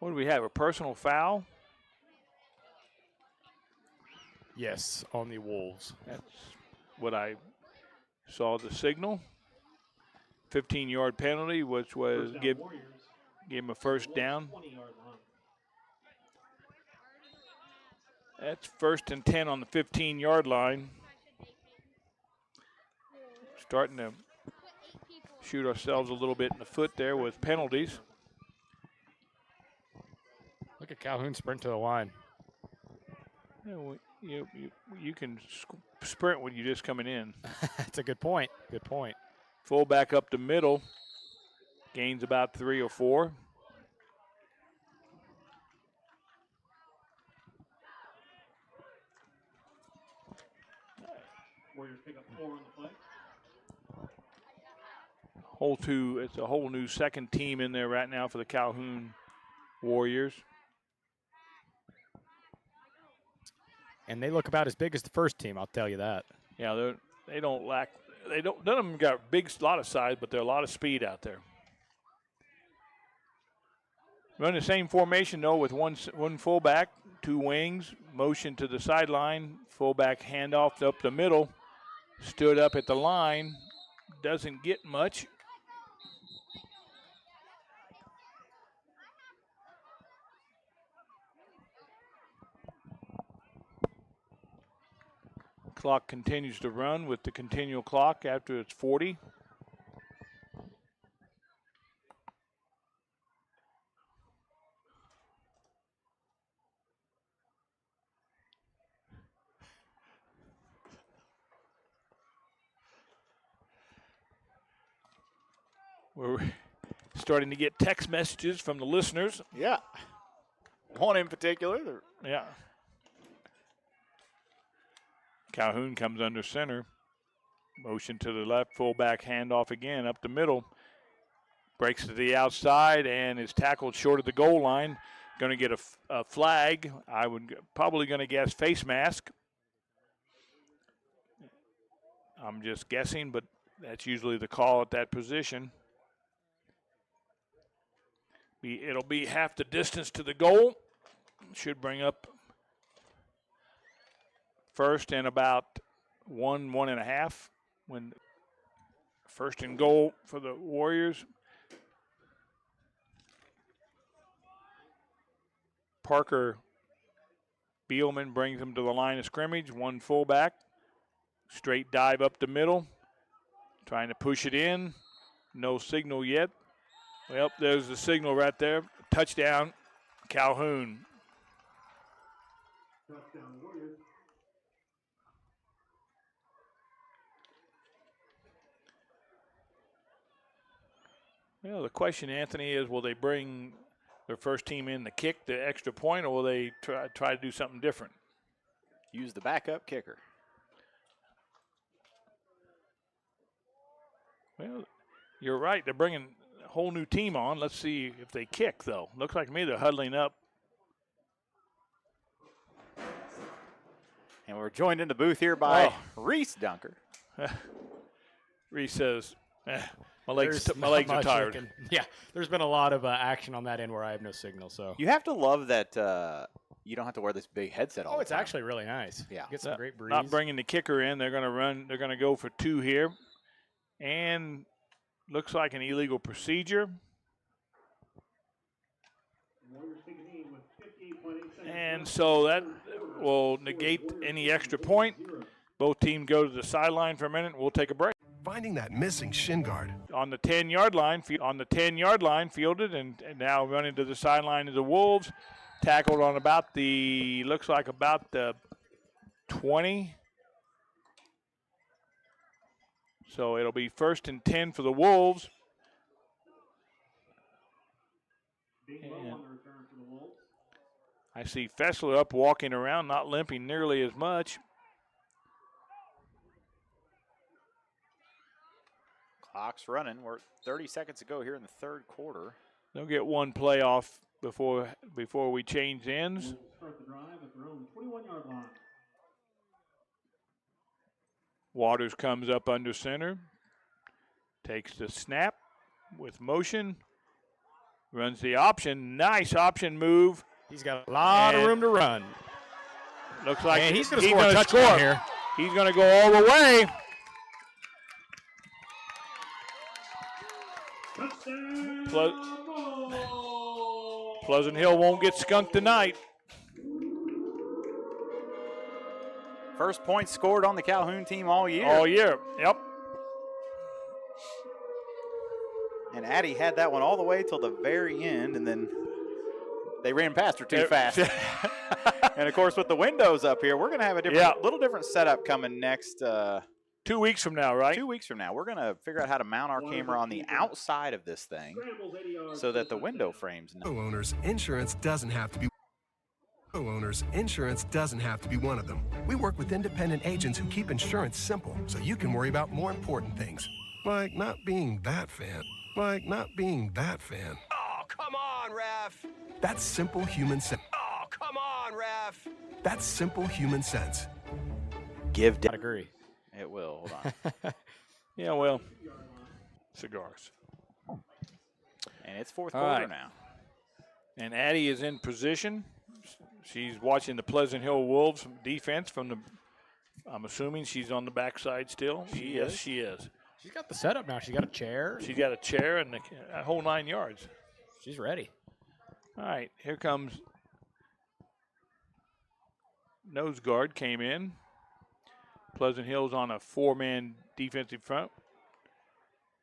What do we have? A personal foul? Yes, on the Wolves. That's what I saw the signal. 15-yard penalty, which was give him a first down. That's 1st and 10 on the 15-yard line. Starting to shoot ourselves a little bit in the foot there with penalties. Look at Calhoun sprint to the line. Yeah, well, you can sprint when you're just coming in. That's a good point. Good point. Fullback up the middle. Gains about 3 or 4. Warriors pick up 4 on the play. It's a whole new second team in there right now for the Calhoun Warriors. And they look about as big as the first team, I'll tell you that. Yeah, they don't lack. None of them got a lot of size, but they're a lot of speed out there. Run the same formation though with one fullback, 2 wings, motion to the sideline, fullback handoff up the middle, stood up at the line, doesn't get much. Clock continues to run with the continual clock after it's 40. We're starting to get text messages from the listeners. Yeah. One in particular. Yeah. Calhoun comes under center. Motion to the left, fullback handoff again up the middle. Breaks to the outside and is tackled short of the goal line. Going to get a flag. I would probably going to guess face mask. I'm just guessing, but that's usually the call at that position. It'll be half the distance to the goal. Should bring up first and about 1.5 when first and goal for the Warriors. Parker Beelman brings them to the line of scrimmage. 1 fullback. Straight dive up the middle. Trying to push it in. No signal yet. Well, there's the signal right there. Touchdown, Calhoun. Touchdown, Warriors. Well, the question, Anthony, is will they bring their first team in to kick the extra point, or will they try to do something different? Use the backup kicker. Well, you're right. They're bringing a whole new team on. Let's see if they kick, though. Looks like to me they're huddling up. And we're joined in the booth here by Reese Dunker. Reese says, my legs are tired. Yeah, there's been a lot of action on that end where I have no signal. So you have to love that You don't have to wear this big headset all the it's time. actually really nice. Yeah. Get some great breeze. Not bringing the kicker in. They're going to run. They're going to go for 2 here. And looks like an illegal procedure. And so that will negate any extra point. Both teams go to the sideline for a minute. We'll take a break. Finding that missing shin guard. On the 10-yard line, fielded, and now running to the sideline is the Wolves. Tackled on about the 20. So it'll be 1st and 10 for the Wolves. And I see Fessler up walking around, not limping nearly as much. Clock's running. We're 30 seconds to go here in the 3rd quarter. They'll get one play off before we change ends. Start the drive at their own 21-yard line. Waters comes up under center. Takes the snap with motion. Runs the option. Nice option move. He's got a lot of room to run. Looks like he's going to score a touchdown here. He's going to go all the way. Pleasant Hill won't get skunked tonight. First point scored on the Calhoun team all year. All year, yep. And Addie had that one all the way till the very end, and then they ran past her too fast. And, of course, with the windows up here, we're going to have a little different setup coming next. 2 weeks from now, right? 2 weeks from now. We're going to figure out how to mount our camera on the outside of this thing so that the window frames. Owners insurance doesn't have to be. Owners insurance doesn't have to be one of them. We work with independent agents who keep insurance simple so you can worry about more important things, like not being that fan. Oh, come on, ref. That's simple human sense. Oh, come on, ref. That's simple human sense. Give. I agree. It will. Hold on. Yeah, well, cigars. And it's 4th quarter now. And Addie is in position. She's watching the Pleasant Hill Wolves defense from the. I'm assuming she's on the backside still. Yes, she is. She's got the setup now. She's got a chair. She's got a chair and a whole 9 yards. She's ready. All right, here comes nose guard came in. Pleasant Hill's on a 4-man defensive front.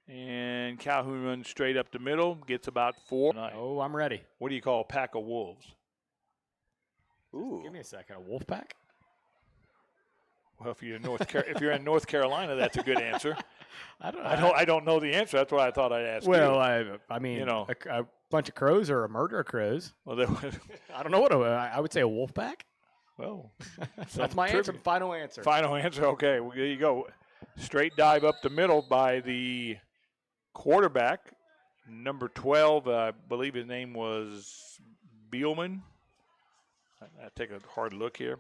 And Calhoun runs straight up the middle, gets about 4. Oh, I'm ready. What do you call a pack of wolves? Ooh. Give me a second. A wolf pack? Well, if you're in North Carolina, that's a good answer. I don't know the answer. That's why I thought I'd ask. Well, you. I mean, you know, a bunch of crows or a murder of crows. Well, I don't know what I would say. A wolf pack. Well, that's my answer. Final answer. Final answer. Okay, well, there you go. Straight dive up the middle by the quarterback, number 12. I believe his name was Beelman. I take a hard look here.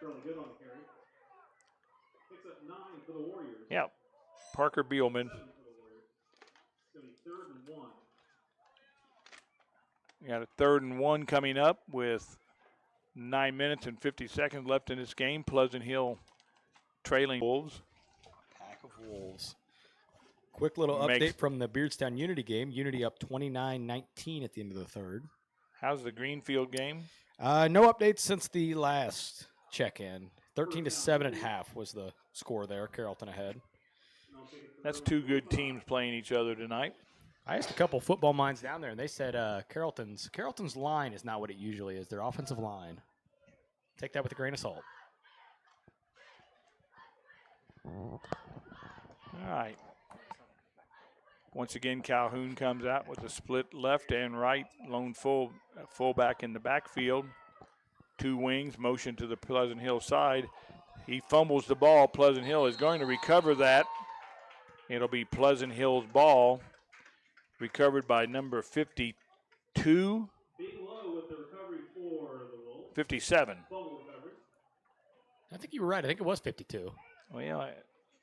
Really good on the carry. Picks up 9 for the Warriors. Yeah, Parker Beelman. It's going to be 3rd and 1. We got a 3rd and 1 coming up with 9 minutes and 50 seconds left in this game. Pleasant Hill trailing Wolves. Pack of Wolves. Quick little update from the Beardstown Unity game. Unity up 29-19 at the end of the 3rd. How's the Greenfield game? No updates since the last check-in. 13-7 at half was the score there. Carrollton ahead. That's 2 good teams playing each other tonight. I asked a couple football minds down there, and they said Carrollton's line is not what it usually is. Their offensive line. Take that with a grain of salt. All right. Once again, Calhoun comes out with a split left and right. Lone fullback in the backfield. 2 wings, motion to the Pleasant Hill side. He fumbles the ball. Pleasant Hill is going to recover that. It'll be Pleasant Hill's ball. Recovered by number 52. Being low with the recovery for the Wolves. 57. I think you were right. I think it was 52. Well, yeah.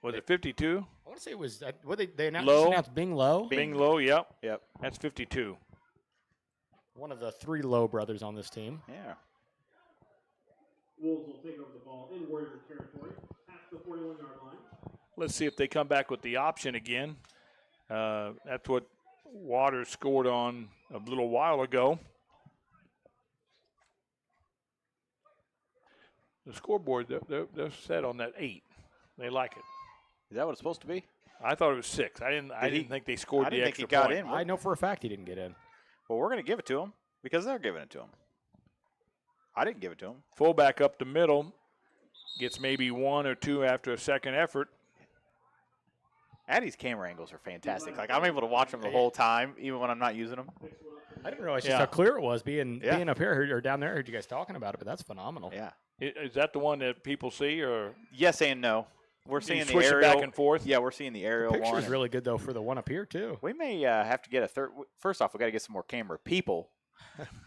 Was it 52? I want to say it was. What they announced? Low. Announced Bing Low. Bing Low, yep. Yep. That's 52. One of the 3 Low brothers on this team. Yeah. Wolves will take over the ball in Warrior territory at the 41-yard line. Let's see if they come back with the option again. That's what Waters scored on a little while ago. The scoreboard, they're set on that 8. They like it. Is that what it's supposed to be? I thought it was 6. I didn't think they scored the extra got point. in. I know for a fact he didn't get in. Well, we're going to give it to him because they're giving it to him. I didn't give it to him. Fullback up the middle. Gets maybe 1 or 2 after a second effort. Addie's camera angles are fantastic. Like, I'm able to watch them the whole time, even when I'm not using them. I didn't realize just how clear it was being up here or down there. I heard you guys talking about it, but that's phenomenal. Yeah. Is that the one that people see, or? Yes and no. We're seeing the switch aerial it back and forth. Yeah, we're seeing the aerial The picture one. is really good though for the one up here too. We may have to get a third. First off, we got to get some more camera people.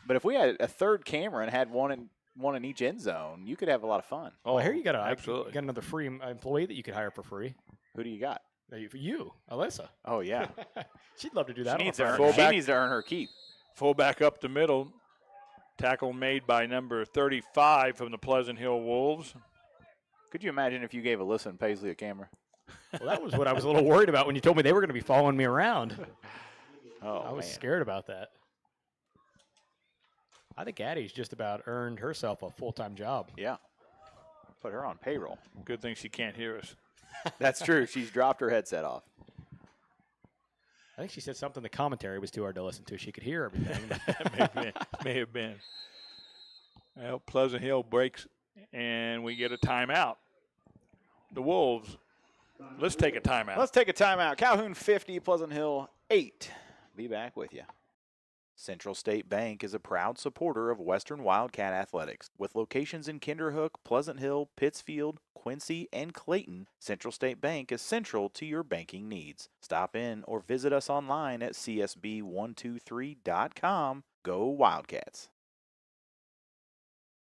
But if we had a third camera and had one in each end zone, you could have a lot of fun. Oh, here you got absolutely. You got another free employee that you could hire for free. Who do you got? You, Alyssa. Oh yeah, she'd love to do that. She needs to earn her keep. Fullback up the middle. Tackle made by number 35 from the Pleasant Hill Wolves. Could you imagine if you gave Alyssa and Paisley a camera? Well, that was what I was a little worried about when you told me they were going to be following me around. I was scared about that. I think Addie's just about earned herself a full-time job. Yeah. Put her on payroll. Good thing she can't hear us. That's true. She's dropped her headset off. I think she said something the commentary was too hard to listen to. She could hear everything. may have been. Well, Pleasant Hill breaks, and we get a timeout. The Wolves, let's take a timeout. Let's take a timeout. Calhoun 50, Pleasant Hill 8. Be back with you. Central State Bank is a proud supporter of Western Wildcat Athletics. With locations in Kinderhook, Pleasant Hill, Pittsfield, Quincy, and Clayton, Central State Bank is central to your banking needs. Stop in or visit us online at csb123.com. Go Wildcats!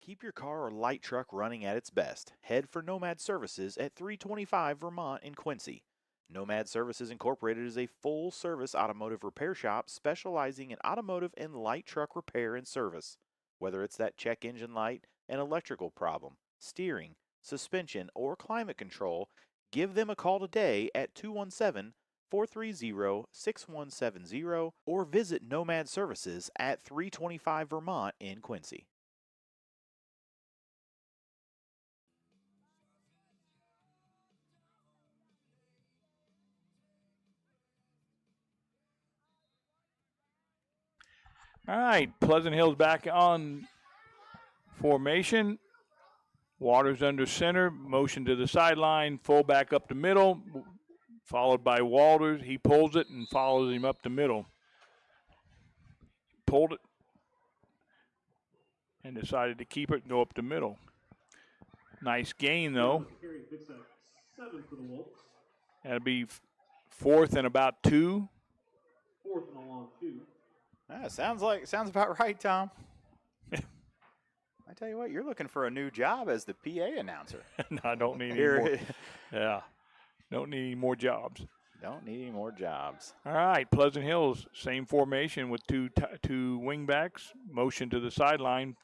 Keep your car or light truck running at its best. Head for Nomad Services at 325 Vermont in Quincy. Nomad Services Incorporated is a full-service automotive repair shop specializing in automotive and light truck repair and service. Whether it's that check engine light, an electrical problem, steering, suspension, or climate control, give them a call today at 217-430-6170 or visit Nomad Services at 325 Vermont in Quincy. All right, Pleasant Hill's back on formation. Waters under center, motion to the sideline, fullback up the middle, followed by Walters. He pulls it and follows him up the middle. Pulled it and decided to keep it and go up the middle. Nice gain, though. That'll be 4th and about 2. 4th and a long 2. Sounds about right, Tom. I tell you what, you're looking for a new job as the PA announcer. No, I don't need any more. Yeah, don't need any more jobs. Don't need any more jobs. All right, Pleasant Hills, same formation with two wingbacks. Motion to the sideline,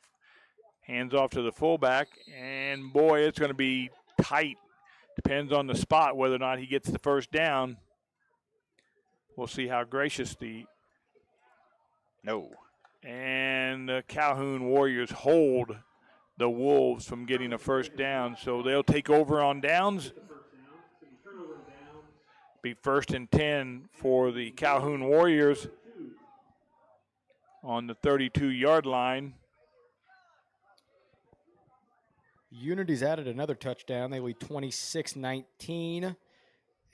hands off to the fullback, and boy, it's going to be tight. Depends on the spot whether or not he gets the first down. We'll see how gracious the. No. And the Calhoun Warriors hold the Wolves from getting a first down, so they'll take over on downs. Be 1st and 10 for the Calhoun Warriors on the 32-yard line. Unity's added another touchdown. They lead 26-19.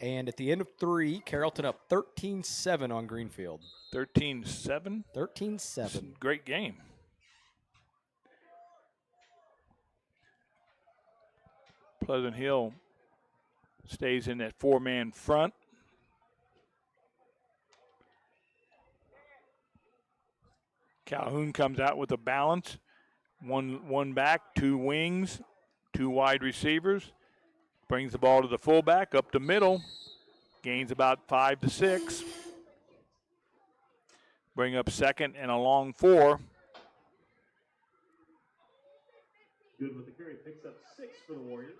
And at the end of 3, Carrollton up 13-7 on Greenfield. 13-7? 13-7. Great game. Pleasant Hill stays in that 4-man front. Calhoun comes out with a balance. One back, 2 wings, 2 wide receivers. Brings the ball to the fullback, up the middle. Gains about 5 to 6. Bring up 2nd and a long 4. Good with the carry. Picks up 6 for the Warriors.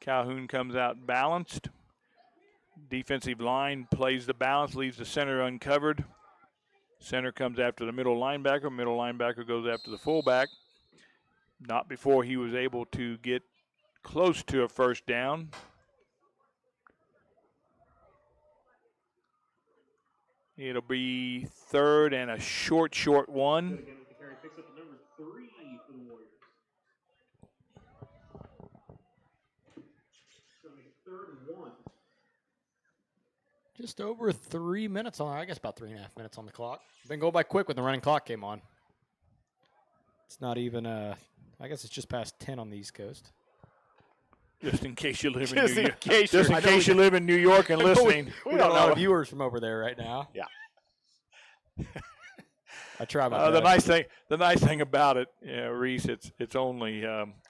Calhoun comes out balanced. Defensive line plays the balance, leaves the center uncovered. Center comes after the middle linebacker. Middle linebacker goes after the fullback. Not before he was able to get close to a first down. It'll be third and a short one. Good again with the carry. Picks up the number 3 for the Warriors. So make it 3rd and 1. Just over 3 minutes on, I guess about 3.5 minutes on the clock. Been going by quick when the running clock came on. It's not even, I guess it's just past 10 on the East Coast. Just in case you live in Just New in York. case Just in case you live in New York and listening. We got a lot of viewers from over there right now. Yeah. I try my best. The nice thing about it, Reese, it's only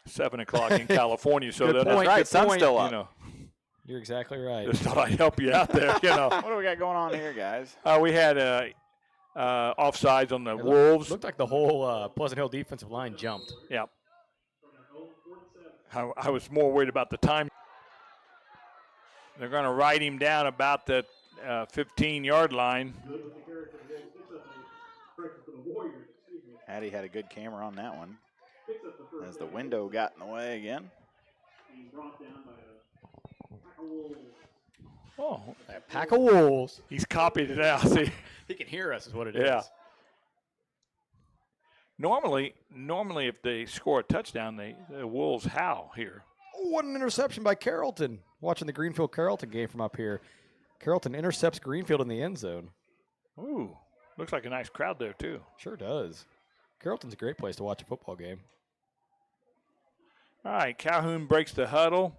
7 o'clock in California, so Good that's point, right. good Sun's point. still up. You know, you're exactly right. just thought I'd help you out there. You know, What do we got going on here, guys? we had offsides on the Wolves. Looked like the whole Pleasant Hill defensive line jumped. Yeah. I was more worried about the time. They're going to write him down about the 15-yard line. Hattie had a good camera on that one. As the window got in the way again. Oh, a pack of wolves. He's copied it out. See, he can hear us is what it is. Yeah. Normally, if they score a touchdown, the Wolves howl here. Oh, what an interception by Carrollton. Watching the Greenfield-Carrollton game from up here. Carrollton intercepts Greenfield in the end zone. Ooh, looks like a nice crowd there, too. Sure does. Carrollton's a great place to watch a football game. All right, Calhoun breaks the huddle.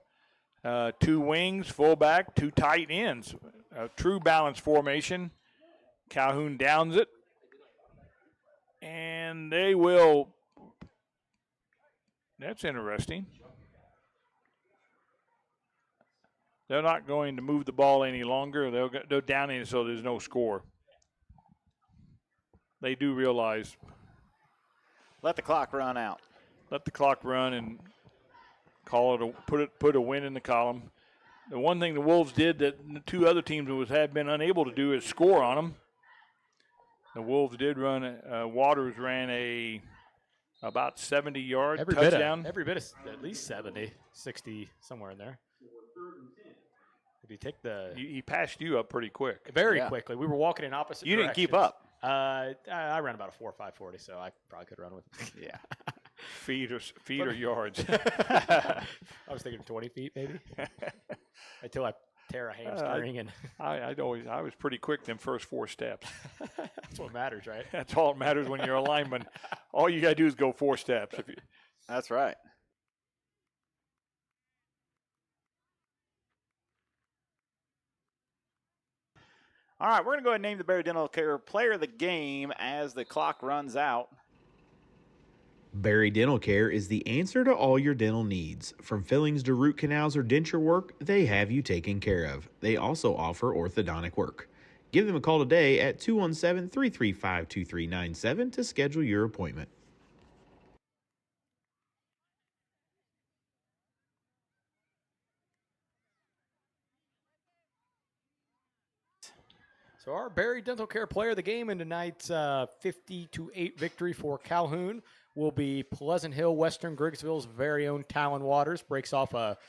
2 wings, fullback, 2 tight ends. A true balance formation. Calhoun downs it. And they will. That's interesting. They're not going to move the ball any longer. They'll down it so there's no score. They do realize. Let the clock run out. Let the clock run and call it put a win in the column. The one thing the Wolves did that the 2 other teams have been unable to do is score on them. The Wolves did run. Waters ran about 70-yard touchdown. Every bit of at least 70, 60, somewhere in there. Did he take the? He passed you up pretty quick. Very quickly. We were walking in opposite You directions. didn't keep up. I ran about a 4.540, so I probably could run with it. Yeah. Feet or yards. I was thinking 20 feet maybe. Until I tear a hamstring I was pretty quick them first 4 steps. That's what matters, right? That's all that matters when you're a lineman. All you gotta do is go 4 steps. That's right. All right, we're going to go ahead and name the Barry Dental Care Player of the Game as the clock runs out. Barry Dental Care is the answer to all your dental needs. From fillings to root canals or denture work, they have you taken care of. They also offer orthodontic work. Give them a call today at 217-335-2397 to schedule your appointment. So our Barry Dental Care Player of the Game in tonight's 50-8 victory for Calhoun will be Pleasant Hill, Western Griggsville's very own Talon Waters. Breaks off what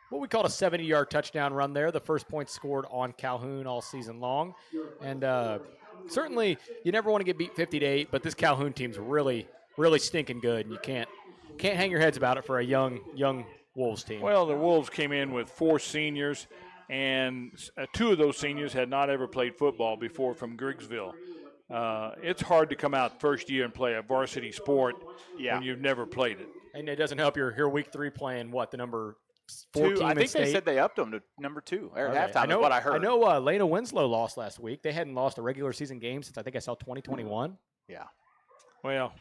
we call a 70-yard touchdown run there. The first point scored on Calhoun all season long. And certainly you never want to get beat 50-8, but this Calhoun team's really, really stinking good, and you can't hang your heads about it for a young Wolves team. Well, the Wolves came in with 4 seniors, and 2 of those seniors had not ever played football before from Griggsville. It's hard to come out first year and play a varsity sport when you've never played it. And it doesn't help you're here week 3 playing, the number I think State. they said they upped them to number 2 at Okay. halftime. Is what I heard. I know Lena Winslow lost last week. They hadn't lost a regular season game since I think I saw 2021. Yeah. Well,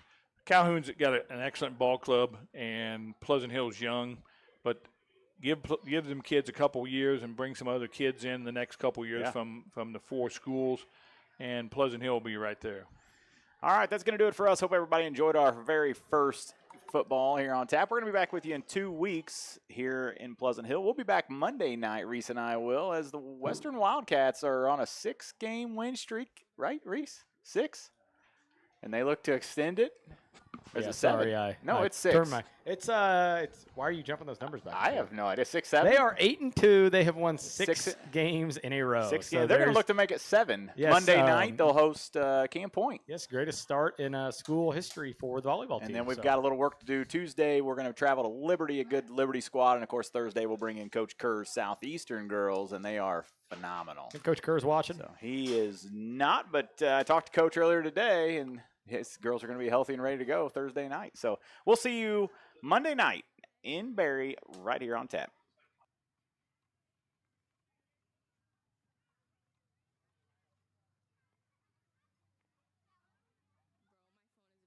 Calhoun's got an excellent ball club, and Pleasant Hill's young, but give them kids a couple years and bring some other kids in the next couple years from the 4 schools, and Pleasant Hill will be right there. All right, that's going to do it for us. Hope everybody enjoyed our very first football here on tap. We're going to be back with you in 2 weeks here in Pleasant Hill. We'll be back Monday night, Reese and I will, as the Western Wildcats are on a 6-game win streak. Right, Reese? 6? And they look to extend it. Or is it 7? Sorry, it's 6. It's why are you jumping those numbers back? I have no idea. 6, 7? They are 8-2. They have won 6 games in a row. 6 so games. They're going to look to make it 7. Yes, Monday night, they'll host Camp Point. Yes, greatest start in school history for the volleyball team. And then we've got a little work to do Tuesday. We're going to travel to Liberty, a good Liberty squad. And, of course, Thursday we'll bring in Coach Kerr's Southeastern girls, and they are phenomenal. And Coach Kerr's watching? So he is not, but I talked to Coach earlier today, and his girls are going to be healthy and ready to go Thursday night. So we'll see you Monday night in Barry right here on tap.